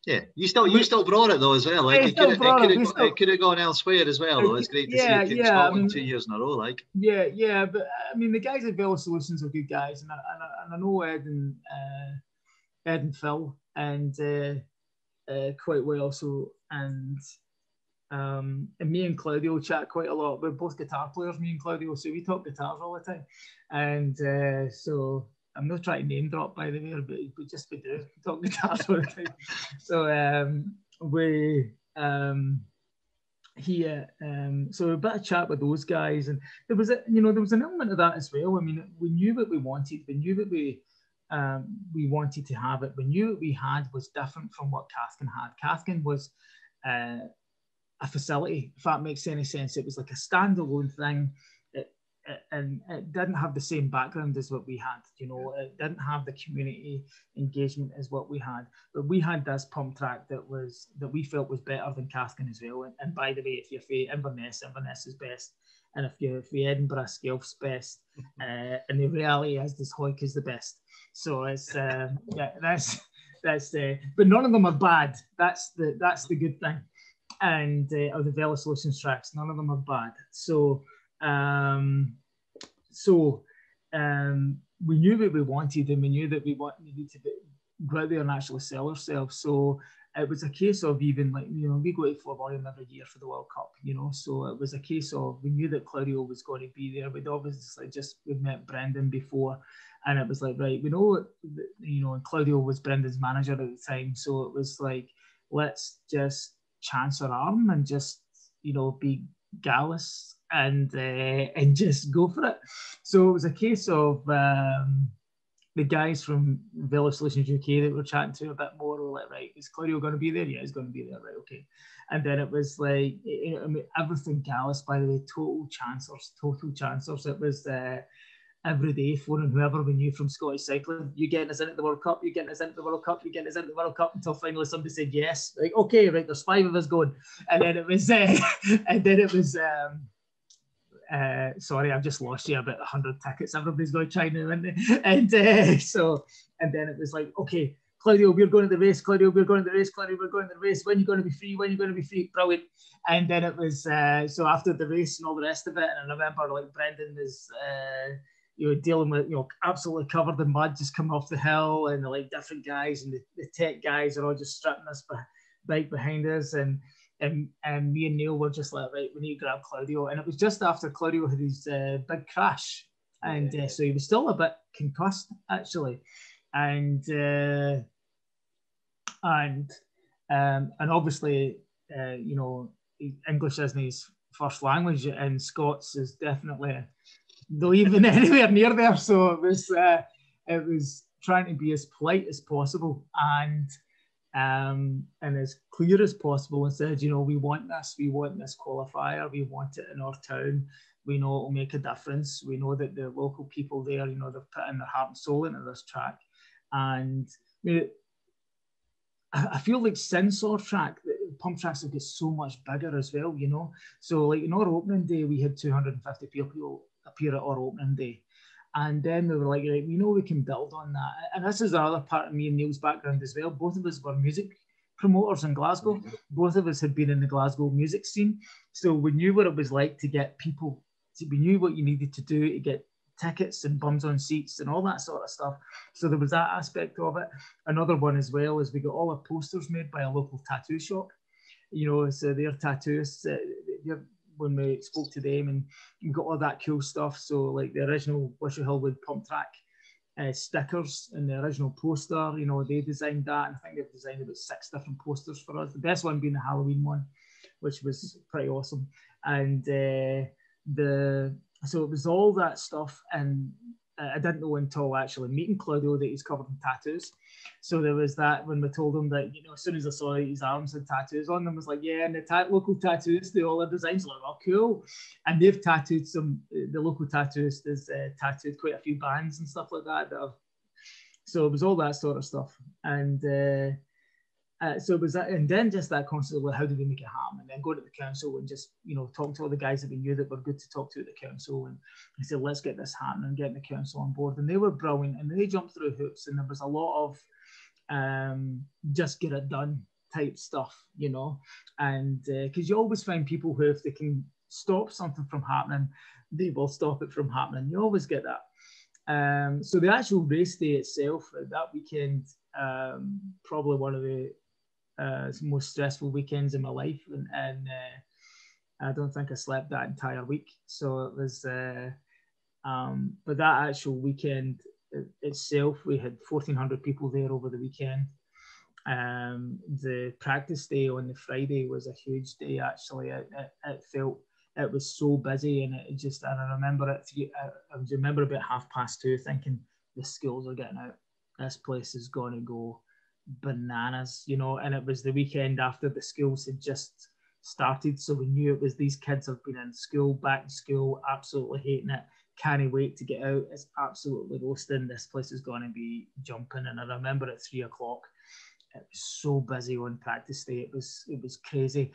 yeah, you still brought it though as well. Like it could have gone elsewhere as well. Though it's great to see it in Scotland 2 years in a row. Like but I mean, the guys at Velo Solutions are good guys, and I know Ed and Phil and quite well. So and me and Claudio chat quite a lot. We're both guitar players, me and Claudio, so we talk guitars all the time. And so I'm not trying to name drop, by the way, but just we do talk guitars all the time. So so a bit of chat with those guys, and there was an element of that as well. I mean, we knew what we wanted. We knew that we wanted to have it. We knew what we had was different from what Cathkin had. Cathkin was a facility, if that makes any sense. It was like a standalone thing, and it didn't have the same background as what we had. It didn't have the community engagement as what we had. But we had this pump track that we felt was better than Cathkin as well. And by the way, if you're for Inverness is best, and if you're for Edinburgh, Skelf's best. And the reality is, this Hoik is the best. So it's that's but none of them are bad. That's the good thing. And of the Velo Solutions tracks, none of them are bad. So we knew what we wanted, and we knew that we needed to go out there and actually sell ourselves. So it was a case of even we go to Flamboyant every year for the World Cup, So it was a case of, we knew that Claudio was going to be there. We'd obviously we'd met Brendan before, and it was like, right, we know, and Claudio was Brendan's manager at the time. So it was like, let's just chance our arm and just be gallus and just go for it. So it was a case of the guys from Velo Solutions UK that we're chatting to a bit more were like, right, is Claudio going to be there? Yeah, he's going to be there, right, okay. And then it was like, everything gallus, by the way, total chancers. It was every day phoning whoever we knew from Scottish cycling. You getting us into the World Cup? You getting us into the World Cup? You getting us into the World Cup? Until finally somebody said yes. Like, okay, right, there's 5 of us going. And then it was, sorry, I've just lost you about 100 tickets. Everybody's going to try now, isn't they? And then it was like, okay, Claudio, we're going to the race. Claudio, we're going to the race. Claudio, we're going to the race. When are you going to be free? When are you going to be free? Brilliant. And then it was, so after the race and all the rest of it, and I remember like Brendan was, dealing with, absolutely covered in mud, just coming off the hill, and like different guys and the tech guys are all just strapping us bike behind us, and me and Neil were just like, right, we need to grab Claudio. And it was just after Claudio had his big crash, and so he was still a bit concussed actually, and obviously English isn't his first language, and Scots is definitely not even anywhere near there. So it was trying to be as polite as possible and as clear as possible, and said, you know, we want this qualifier, we want it in our town, we know it'll make a difference, we know that the local people there, you know, they've put in their heart and soul into this track. And I feel like since our track, pump tracks have got so much bigger as well, you know. So like in our opening day, we had 250 people appear at our opening day. And then we were like, right, we know we can build on that. And this is another part of me and Neil's background as well. Both of us were music promoters in Glasgow. Both of us had been in the Glasgow music scene. So we knew what it was like to get people, we knew what you needed to do to get tickets and bums on seats and all that sort of stuff. So there was that aspect of it. Another one as well is we got all our posters made by a local tattoo shop. You know, so their tattooists, when we spoke to them, and we got all that cool stuff. So like the original Wishawhill Wood Pumptrack stickers and the original poster, you know, they designed that. And I think they've designed about 6 different posters for us. The best one being the Halloween one, which was pretty awesome. And so it was all that stuff. And I didn't know until actually meeting Claudio that he's covered in tattoos. So there was that when we told him that, you know, as soon as I saw his arms had tattoos on them, I was like, yeah, and the local tattoos do all the designs. Like, oh, cool. And they've tattooed the local tattooist has tattooed quite a few bands and stuff like that. So it was all that sort of stuff. And so it was that, and then just that concept of how do we make it happen, and then go to the council and just, you know, talk to all the guys that we knew that were good to talk to at the council, and I said, let's get this happening and get the council on board. And they were brilliant, and they jumped through hoops, and there was a lot of just get it done type stuff, you know, and because you always find people who, if they can stop something from happening, they will stop it from happening. You always get that. So the actual race day itself, that weekend, probably one of the most stressful weekends in my life, and I don't think I slept that entire week. So it was, but that actual weekend itself, we had 1,400 people there over the weekend. The practice day on the Friday was a huge day. Actually, it felt, it was so busy, and it just, and I remember I remember about 2:30 thinking, the schools are getting out. This place is going to go bananas, you know. And it was the weekend after the schools had just started, so we knew it was, these kids have been in school, back to school, absolutely hating it, can't wait to get out, it's absolutely roasting, this place is going to be jumping. And I remember at 3 o'clock, it was so busy on practice day, it was crazy.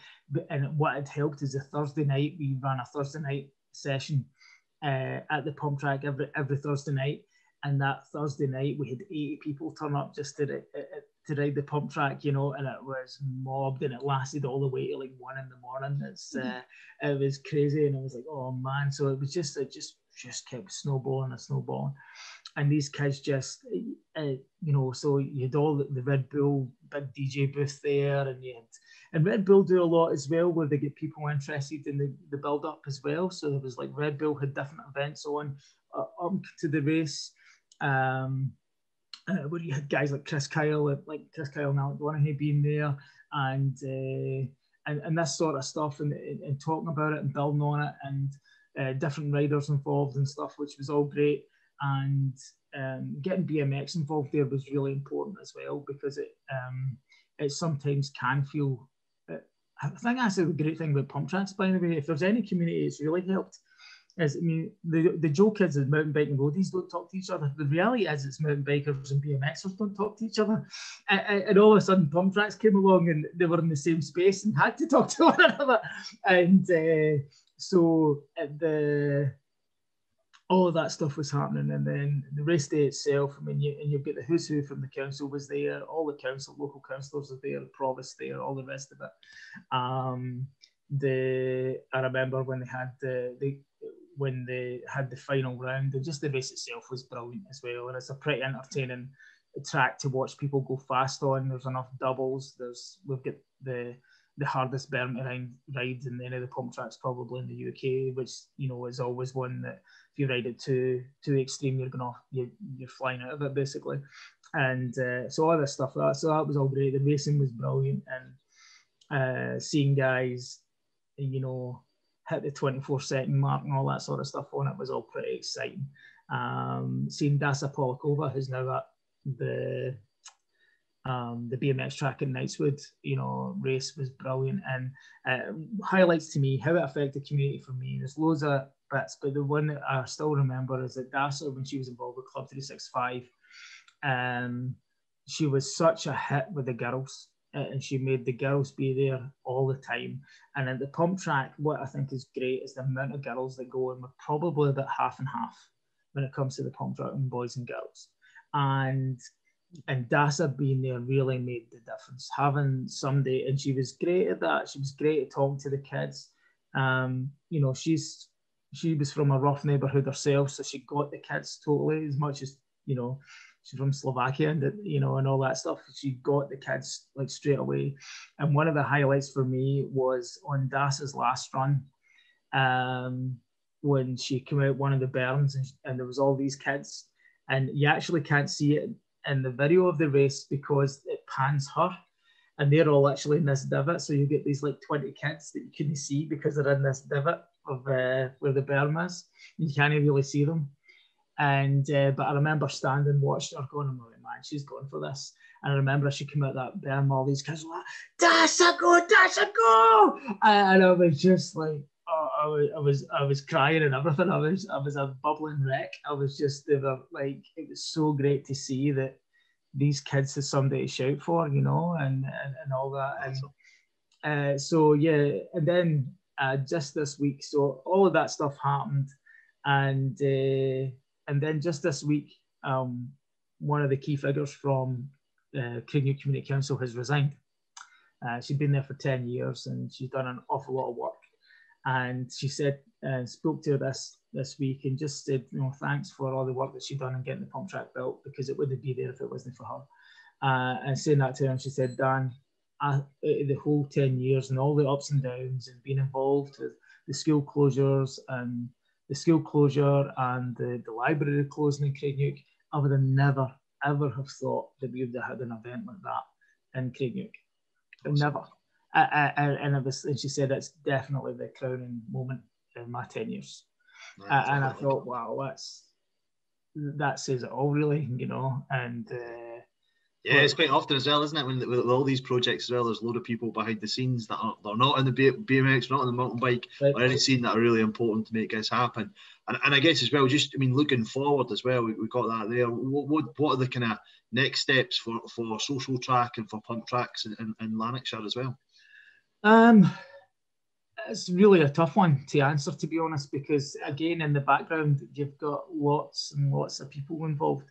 And what had helped is a Thursday night, we ran a Thursday night session at the pump track every Thursday night. And that Thursday night, we had 80 people turn up just to ride the pump track, you know, and it was mobbed, and it lasted all the way to like 1 a.m. It was crazy, and I was like, oh man. So it just kept snowballing and snowballing. And these kids just, you know, so you had all the Red Bull big DJ booth there, and Red Bull do a lot as well, where they get people interested in the build up as well. So there was like Red Bull had different events on up to the race. Where you had guys like Chris Kyle and Alec Donaghy being there, and this sort of stuff, and talking about it and building on it, and different riders involved and stuff, which was all great. And getting BMX involved there was really important as well, because it sometimes can feel. I think that's a great thing about pump tracks, by the way. If there's any community it's really helped, is, I mean, the Joe kids and mountain biking roadies don't talk to each other. The reality is, it's mountain bikers and BMXers don't talk to each other. And all of a sudden, pump tracks came along, and they were in the same space and had to talk to one another. And so all of that stuff was happening. And then the race day itself, I mean, you've got the who's who from the council was there, all the local councillors are there, the provost there, all the rest of it. I remember when they had the final round, and just the race itself was brilliant as well. And it's a pretty entertaining track to watch people go fast on. There's enough doubles. We've got the hardest berm to ride in any of the pump tracks probably in the UK, which, you know, is always one that if you ride it too extreme, you're flying out of it basically. And so all this stuff, so that was all great. The racing was brilliant, and seeing guys, you know, hit the 24-second mark and all that sort of stuff on it was all pretty exciting. Seeing Dasha Holikova, who's now the BMX track in Knightswood, you know, race was brilliant, and highlights to me how it affected the community for me. There's loads of bits, but the one that I still remember is that Dasha, when she was involved with Club 365, she was such a hit with the girls, and she made the girls be there all the time. And at the pump track, what I think is great is the amount of girls that go in. We're probably about half and half when it comes to the pump track, and boys and girls. And Dasha being there really made the difference. Having somebody, and she was great at that. She was great at talking to the kids. You know, she was from a rough neighbourhood herself, so she got the kids totally, as much as, you know, she's from Slovakia and, you know, and all that stuff. She got the kids like straight away. And one of the highlights for me was on Dasha's last run, when she came out one of the berms, and there was all these kids, and you actually can't see it in the video of the race because it pans her, and they're all actually in this divot. So you get these like 20 kids that you couldn't see because they're in this divot of where the berm is. You can't really see them. And but I remember standing watching her going, oh, man, she's going for this. And I remember as she came out that berm, all these kids were like, Dasha, go, Dasha, go! And I was just like, oh, I was crying and everything. I was a bubbling wreck. I was just, they were like, it was so great to see that these kids had somebody to shout for, you know, and all that. And so yeah, and then just this week, so all of that stuff happened, and then just this week, one of the key figures from Craignew Community Council has resigned. She'd been there for 10 years, and she's done an awful lot of work. And she said, spoke to her this week and just said, you know, thanks for all the work that she'd done in getting the pump track built, because it wouldn't be there if it wasn't for her. And saying that to her, and she said, Dan, the whole 10 years and all the ups and downs and being involved with the school closures and the school closure and the library closing in Craignew, I would have never, ever have thought that we would have had an event like that in Craignew. Never. And she said it's definitely the crowning moment in my 10 years. And I thought, wow, that says it all, really, you know. And yeah, it's quite often as well, isn't it? When with all these projects as well, there's a load of people behind the scenes that are not in the BMX, not on the mountain bike, or any scene that are really important to make this happen. And I guess as well, just, I mean, looking forward as well, we got that there. What are the kind of next steps for Socialtrack and for pump tracks in Lanarkshire as well? It's really a tough one to answer, to be honest, because again, in the background, you've got lots and lots of people involved,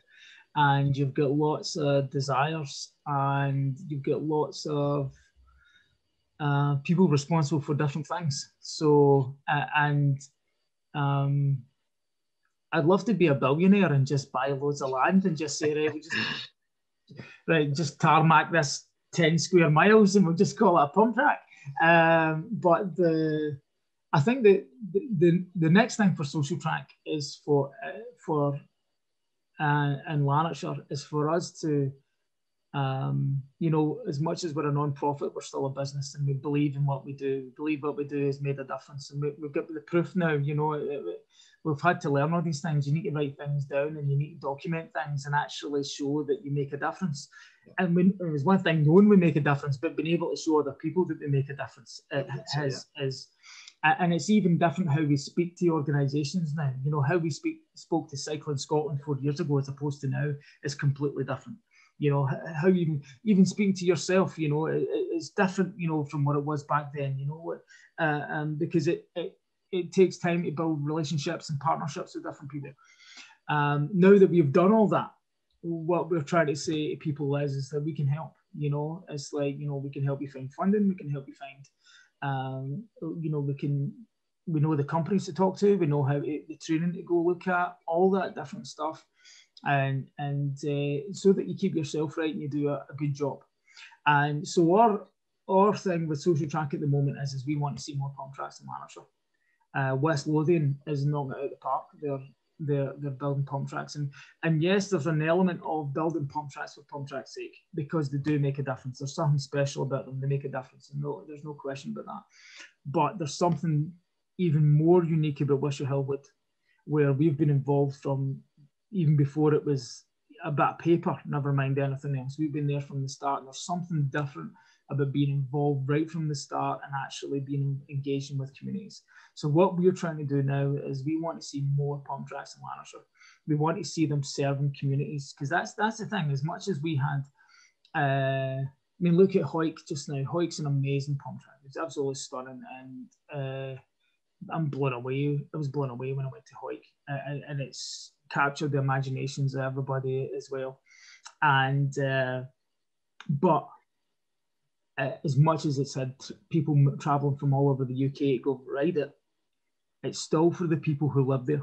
and you've got lots of desires, and you've got lots of people responsible for different things. So, I'd love to be a billionaire and just buy loads of land and just say, right, just tarmac this 10 square miles and we'll just call it a pump track. But I think that the next thing for Socialtrack is for in Lanarkshire is for us to, you know, as much as we're a non-profit, we're still a business, and we believe in what we do. We believe what we do has made a difference, and we've got the proof now. You know, we've had to learn all these things. You need to write things down, and you need to document things and actually show that you make a difference. And it was one thing knowing we make a difference, but being able to show other people that we make a difference and it's even different how we speak to organisations now. You know, how we spoke to Cycling Scotland 4 years ago as opposed to now is completely different. You know, how you even speaking to yourself, you know, it's different, you know, from what it was back then, you know, because it takes time to build relationships and partnerships with different people. Now that we've done all that, what we're trying to say to people is that we can help. You know, it's like, you know, we can help you find funding, we can help you find, you know, we know the companies to talk to, we know how the training to go look at, all that different stuff, and so that you keep yourself right and you do a good job. And so our thing with Socialtrack at the moment is we want to see more pump tracks in Lanarkshire. West Lothian is knocking it out of the park. They're building pump tracks, and yes, there's an element of building pump tracks for pump track's sake, because they do make a difference. There's something special about them. They make a difference, and there's no question about that. But there's something even more unique about Wishawhill Wood, where we've been involved from even before it was a bit of paper, never mind anything else. We've been there from the start, and there's something different about being involved right from the start and actually being engaging with communities. So what we're trying to do now is we want to see more pump tracks in Lanarkshire. We want to see them serving communities, because that's the thing. As much as we had, I mean, look at Hoyk just now. Hoyk's an amazing pump track. It's absolutely stunning, and I'm blown away. I was blown away when I went to Hoyk, and it's captured the imaginations of everybody as well. And but as much as it's had people traveling from all over the UK to go ride it, it's still for the people who live there.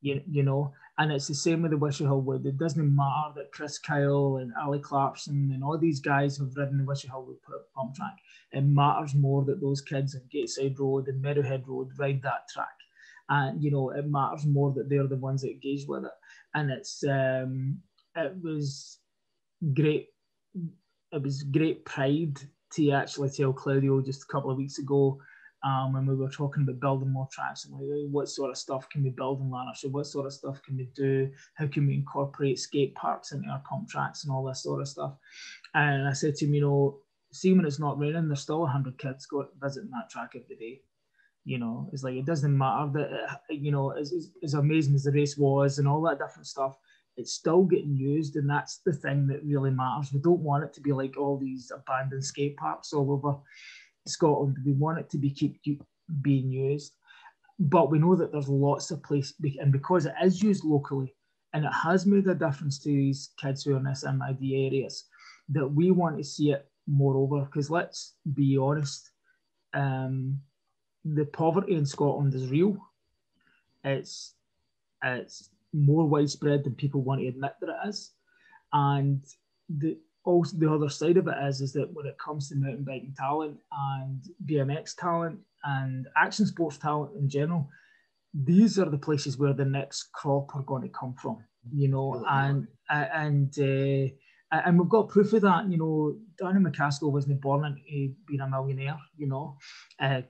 Yeah. You know, and it's the same with the Wishawhill Wood. It doesn't matter that Chris Kyle and Ali Clarkson and all these guys have ridden the Wishawhill Wood Pumptrack. It matters more that those kids on Gateside Road and Meadowhead Road ride that track. And, you know, it matters more that they're the ones that engage with it. And it's, it was great. It was great pride to actually tell Claudio just a couple of weeks ago, when we were talking about building more tracks, and like, what sort of stuff can we build in Lanarkshire? What sort of stuff can we do? How can we incorporate skate parks into our pump tracks and all this sort of stuff? And I said to him, you know, see, when it's not raining, there's still 100 kids visiting that track every day. You know, it's like, it doesn't matter that, you know, as amazing as the race was and all that different stuff, it's still getting used, and that's the thing that really matters. We don't want it to be like all these abandoned skate parks all over Scotland. We want it to keep being used, but we know that there's lots of places, and because it is used locally and it has made a difference to these kids who are in SMID areas, that we want to see it more over. Because let's be honest, the poverty in Scotland is real. It's more widespread than people want to admit that it is. And also the other side of it is that when it comes to mountain biking talent and BMX talent and action sports talent in general, these are the places where the next crop are going to come from, you know. And we've got proof of that. You know, Danny McCaskill wasn't born into being a millionaire, you know.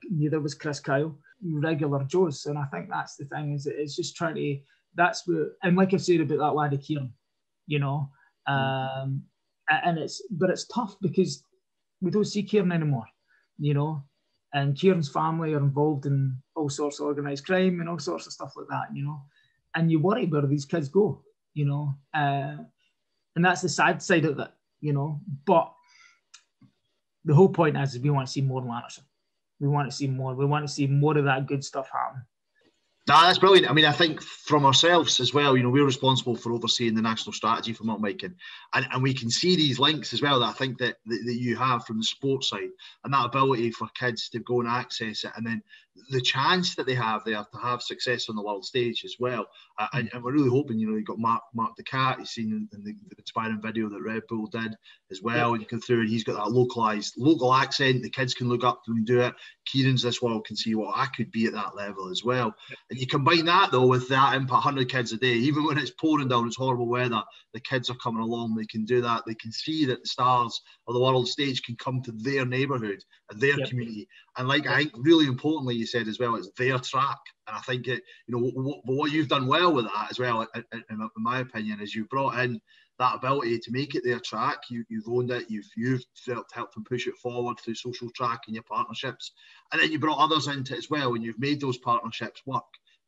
Neither was Chris Kyle, regular Joes. And I think that's the thing, is it's just trying to, that's where, and like I said about that laddie Kieran, you know, and it's tough because we don't see Kieran anymore, you know, and Kieran's family are involved in all sorts of organised crime and all sorts of stuff like that, you know, and you worry where these kids go, you know, and that's the sad side of it, you know. But the whole point is we want to see more in Lanarkshire. We want to see more. We want to see more of that good stuff happen. That's brilliant. I mean, I think from ourselves as well, you know, we're responsible for overseeing the national strategy for mountain biking, and we can see these links as well that I think that you have from the sports side, and that ability for kids to go and access it, and then the chance that they have there to have success on the world stage as well. And we're really hoping, you know, you've got Mark the Cat, you've seen in the inspiring video that Red Bull did as well, and you can through, and he's got that local accent, the kids can look up to him and do it. Kieran's this world can see what I could be at that level as well. And you combine that though with that impact, 100 kids a day, even when it's pouring down, it's horrible weather, the kids are coming along, they can do that, they can see that the stars of the world stage can come to their neighbourhood and their community. And like, I think really importantly, you said as well, it's their track. And I think it, you know, what you've done well with that as well, in my opinion, is you've brought in that ability to make it their track. You've owned it. You've helped them push it forward through Socialtrack and your partnerships, and then you brought others into it as well, and you've made those partnerships work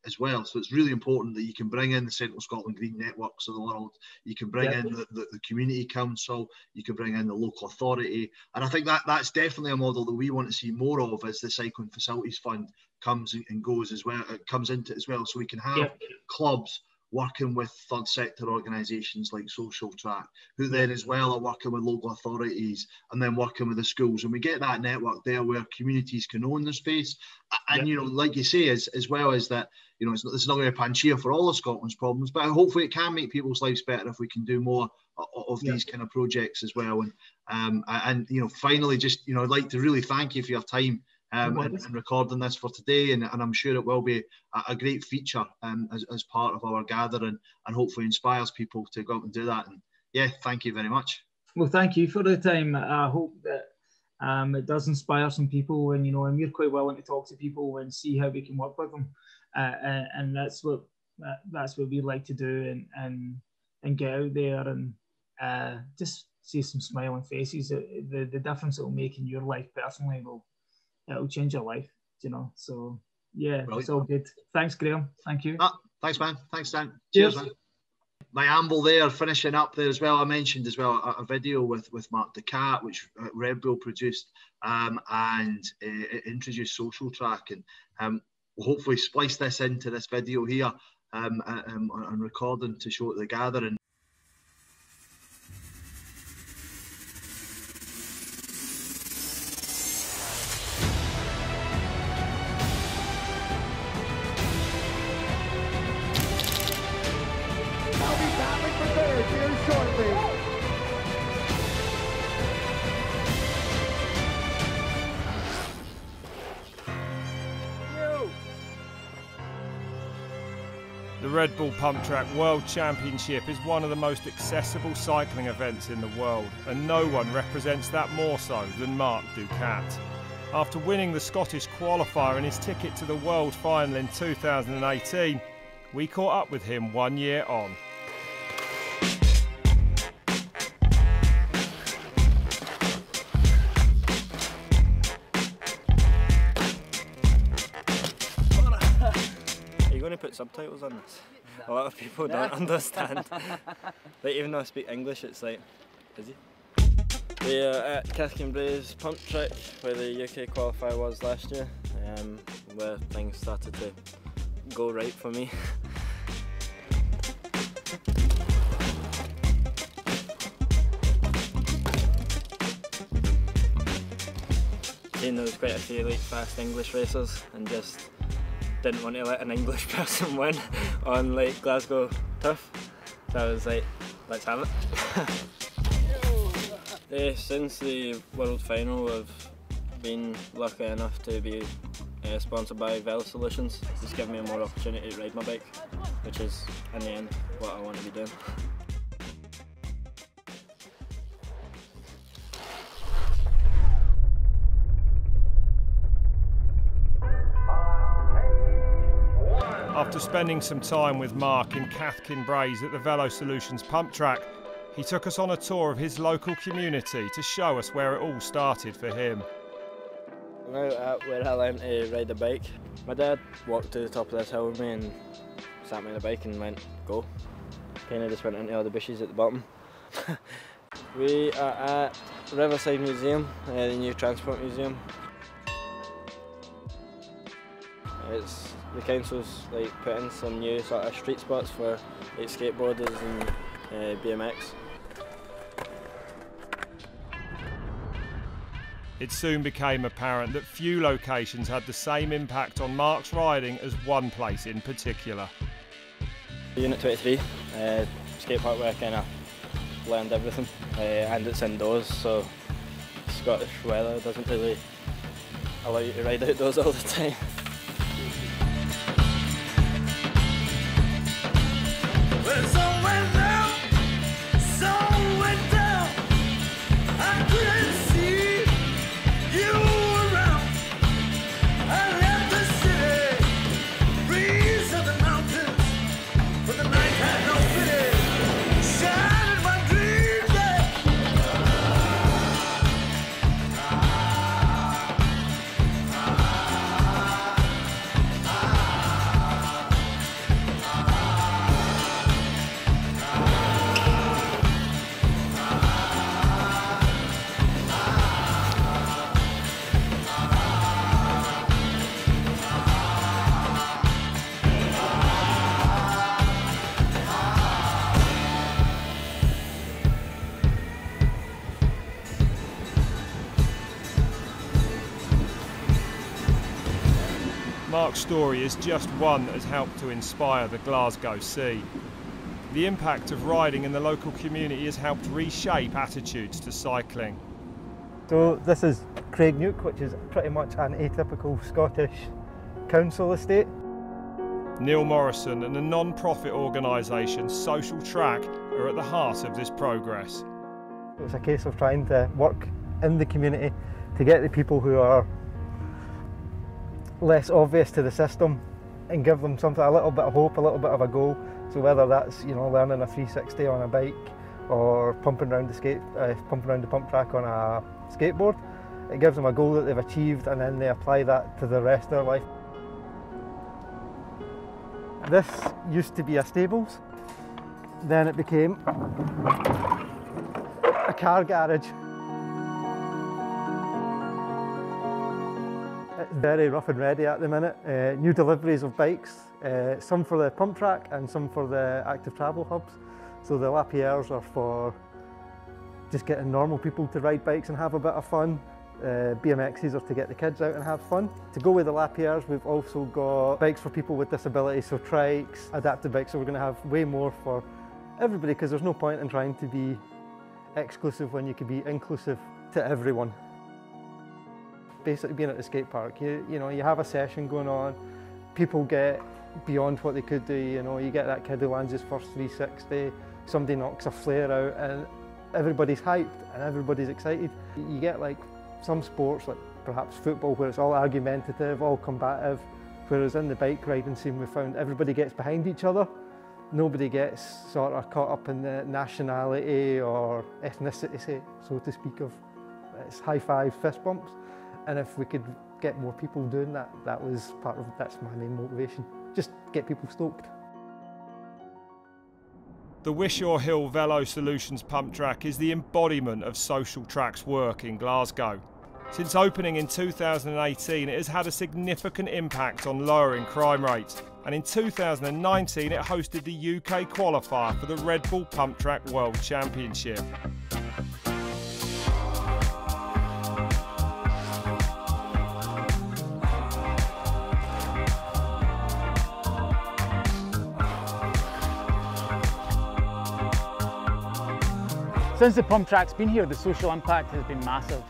as well. So it's really important that you can bring in the Central Scotland Green Networks of the world. You can bring in the community council. You can bring in the local authority, and I think that's definitely a model that we want to see more of as the Cycling Facilities Fund comes and goes as well. It comes into it as well, so we can have clubs working with third sector organisations like Socialtrack, who then as well are working with local authorities and then working with the schools. And we get that network there where communities can own the space. And, you know, like you say, as well as that, you know, it's not going to be a panacea for all of Scotland's problems, but hopefully it can make people's lives better if we can do more of these kind of projects as well. And you know, finally, just, you know, I'd like to really thank you for your time and recording this for today, and I'm sure it will be a great feature as part of our gathering, and hopefully inspires people to go out and do that. And yeah, thank you very much. Well, thank you for the time. I hope that it does inspire some people, and, you know, and we're quite willing to talk to people and see how we can work with them, and that's what we like to do, and and get out there and just see some smiling faces. The difference it will make in your life personally it'll change your life, you know. So yeah, brilliant. It's all good. Thanks, Graeme. Thank you. Thanks, man. Thanks, Dan. Cheers, man. My amble there, finishing up there as well. I mentioned as well a video with Mark the Cat, which Red Bull produced, and it introduced Socialtrack, and we'll hopefully splice this into this video here on recording to show at the gathering. The Red Bull Pumptrack World Championship is one of the most accessible cycling events in the world, and no one represents that more so than Mark Ducat. After winning the Scottish qualifier and his ticket to the World Final in 2018, we caught up with him 1 year on. Put subtitles on this. No. A lot of people don't understand. Like, even though I speak English, it's like, is he? We are at Cathkin Pump Track, where the UK qualifier was last year, where things started to go right for me. There was quite a few like fast English racers, and just didn't want to let an English person win on like Glasgow turf, so I was like, let's have it. Since the World Final, I've been lucky enough to be sponsored by Velo Solutions. It's given me more opportunity to ride my bike, which is in the end what I want to be doing. After spending some time with Mark in Cathkin Braes at the Velo Solutions Pump Track, he took us on a tour of his local community to show us where it all started for him. I'm out at where I learned to ride a bike. My dad walked to the top of this hill with me and sat me on the bike and went, go. Kind of just went into all the bushes at the bottom. We are at Riverside Museum, the new transport museum. It's the council's like put in some new sort of street spots for like skateboarders and BMX. It soon became apparent that few locations had the same impact on Mark's riding as one place in particular. Unit 23, skate park where I kind of learned everything, and it's indoors, so Scottish weather doesn't really allow you to ride outdoors all the time. Mark's story is just one that has helped to inspire the Glasgow Sea. The impact of riding in the local community has helped reshape attitudes to cycling. So this is Craignuke, which is pretty much an atypical Scottish council estate. Neil Morrison and the non-profit organisation Socialtrack are at the heart of this progress. It's a case of trying to work in the community to get the people who are less obvious to the system and give them something, a little bit of hope, a little bit of a goal So whether that's, you know, learning a 360 on a bike or pumping around the pump track on a skateboard, it gives them a goal that they've achieved, and then they apply that to the rest of their life. This used to be a stables, then it became a car garage. It's very rough and ready at the minute. New deliveries of bikes, some for the pump track and some for the active travel hubs. So the Lapierres are for just getting normal people to ride bikes and have a bit of fun. BMXs are to get the kids out and have fun. To go with the Lapierres, we've also got bikes for people with disabilities, so trikes, adaptive bikes, so we're going to have way more for everybody, because there's no point in trying to be exclusive when you can be inclusive to everyone. Basically being at the skate park, you know, you have a session going on, people get beyond what they could do, you know, you get that kid who lands his first 360, somebody knocks a flare out and everybody's hyped and everybody's excited. You get like some sports, like perhaps football, where it's all argumentative, all combative, whereas in the bike riding scene we found everybody gets behind each other. Nobody gets sort of caught up in the nationality or ethnicity, so to speak, of it's high five, fist bumps. And if we could get more people doing that, that's my main motivation. Just get people stoked. The Wishawhill Velo Solutions pump track is the embodiment of Socialtrack's work in Glasgow. Since opening in 2018, it has had a significant impact on lowering crime rates, and in 2019 it hosted the UK qualifier for the Red Bull Pumptrack World Championship. Since the pump track's been here, the social impact has been massive.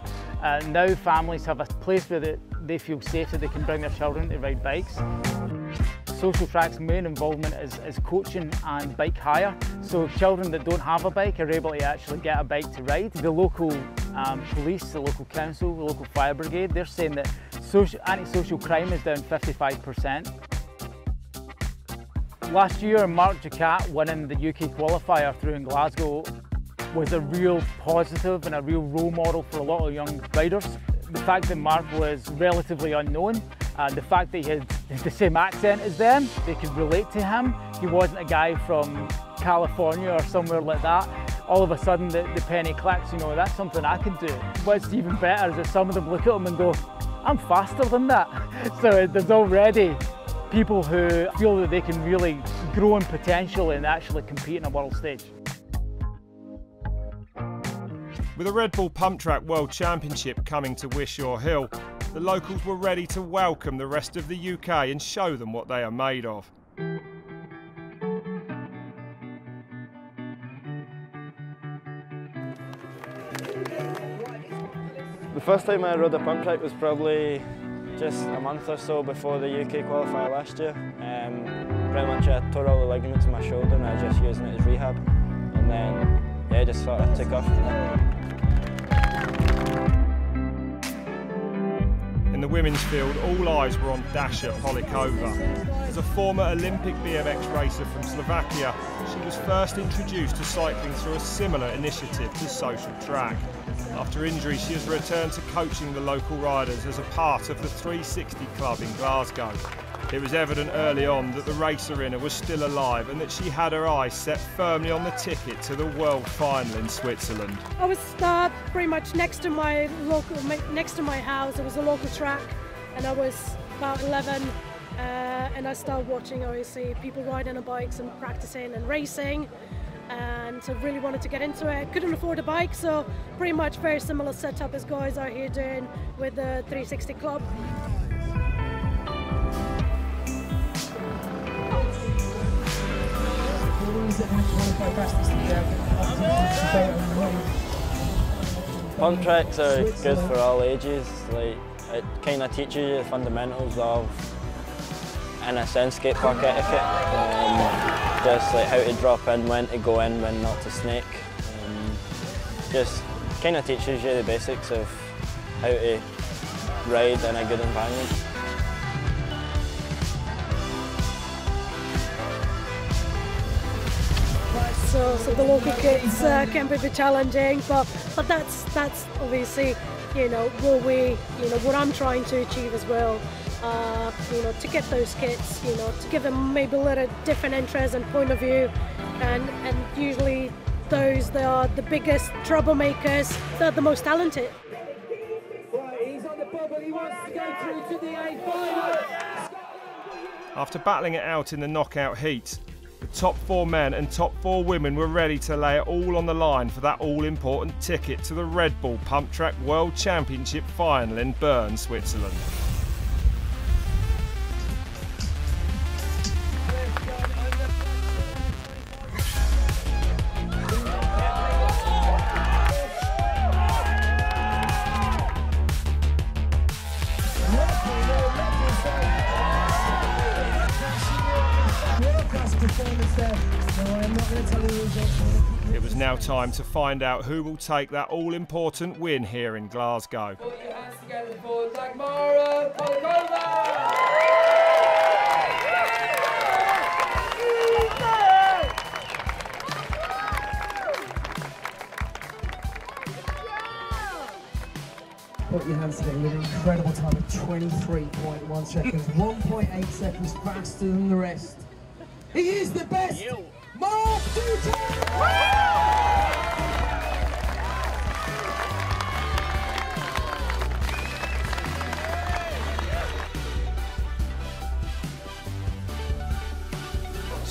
Now families have a place where they feel safe that they can bring their children to ride bikes. Socialtrack's main involvement is coaching and bike hire. So children that don't have a bike are able to actually get a bike to ride. The local police, the local council, the local fire brigade, they're saying that antisocial crime is down 55%. Last year, Mark Ducat winning the UK qualifier through in Glasgow was a real positive and a real role model for a lot of young riders. The fact that Mark was relatively unknown, the fact that he had the same accent as them, they could relate to him. He wasn't a guy from California or somewhere like that. All of a sudden the penny clicks, you know, that's something I could do. What's even better is that some of them look at him and go, I'm faster than that. So there's already people who feel that they can really grow in potential and actually compete on a world stage. With the Red Bull Pumptrack World Championship coming to Wishawhill, the locals were ready to welcome the rest of the UK and show them what they are made of. The first time I rode a pump track was probably just a month or so before the UK qualifier last year. Pretty much I tore all the ligaments in my shoulder and I was just using it as rehab. And then, yeah, just sort of took off from there. In the women's field, all eyes were on Dasha Holikova. As a former Olympic BMX racer from Slovakia, she was first introduced to cycling through a similar initiative to Socialtrack. After injury, she has returned to coaching the local riders as a part of the 360 Club in Glasgow. It was evident early on that the race arena was still alive and that she had her eyes set firmly on the ticket to the world final in Switzerland. I was pretty much next to my house. There was a local track, and I was about 11, and I started watching, obviously, people riding on bikes and practicing and racing, and so really wanted to get into it. Couldn't afford a bike, so pretty much very similar setup as guys out here doing with the 360 Club. Pump tracks are good for all ages. Like, it kind of teaches you the fundamentals of, in a sense, skate park etiquette. Just like how to drop in, when to go in, when not to snake. Just kind of teaches you the basics of how to ride in a good environment. so the local kids can be a bit challenging, but that's obviously, you know, what I'm trying to achieve as well. You know, to get those kids, you know, to give them maybe a little different interest and point of view, and usually those that are the biggest troublemakers, they're the most talented. He's on the bubble, he wants to go through to the A final. After battling it out in the knockout heats, the top 4 men and top 4 women were ready to lay it all on the line for that all-important ticket to the Red Bull Pumptrack World Championship final in Bern, Switzerland. It was now time to find out who will take that all-important win here in Glasgow. Put your hands together for Dasha Holikova! Put your hands together with an incredible time of 23.1 seconds, 1.8 seconds faster than the rest. He is the best! Mark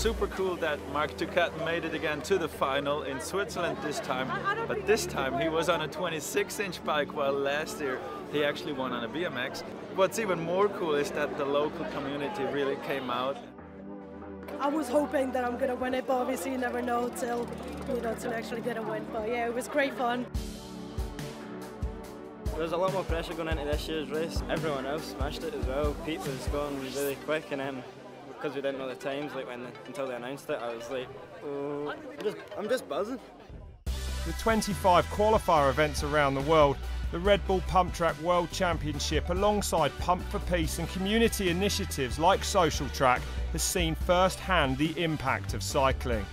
Super cool that Mark Ducat made it again to the final in Switzerland this time, but this time he was on a 26-inch bike, while last year he actually won on a BMX. What's even more cool is that the local community really came out. I was hoping that I'm going to win it, but obviously you never know till, you know, till actually get a win. But yeah, it was great fun. There's a lot more pressure going into this year's race. Everyone else smashed it as well. Pete was going really quick, and then because we didn't know the times, like until they announced it, I was like, oh, I'm just buzzing. With 25 qualifier events around the world, the Red Bull Pumptrack World Championship, alongside Pump for Peace and community initiatives like Socialtrack, has seen first-hand the impact of cycling.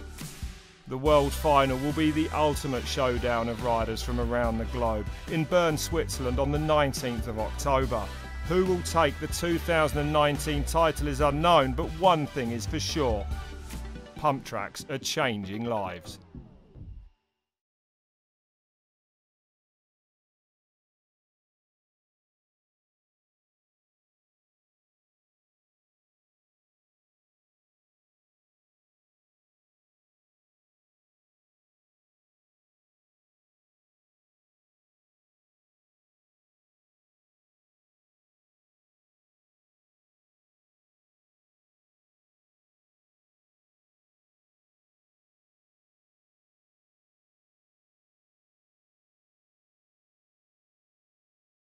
The World Final will be the ultimate showdown of riders from around the globe in Bern, Switzerland on the 19th of October. Who will take the 2019 title is unknown, but one thing is for sure: pump tracks are changing lives.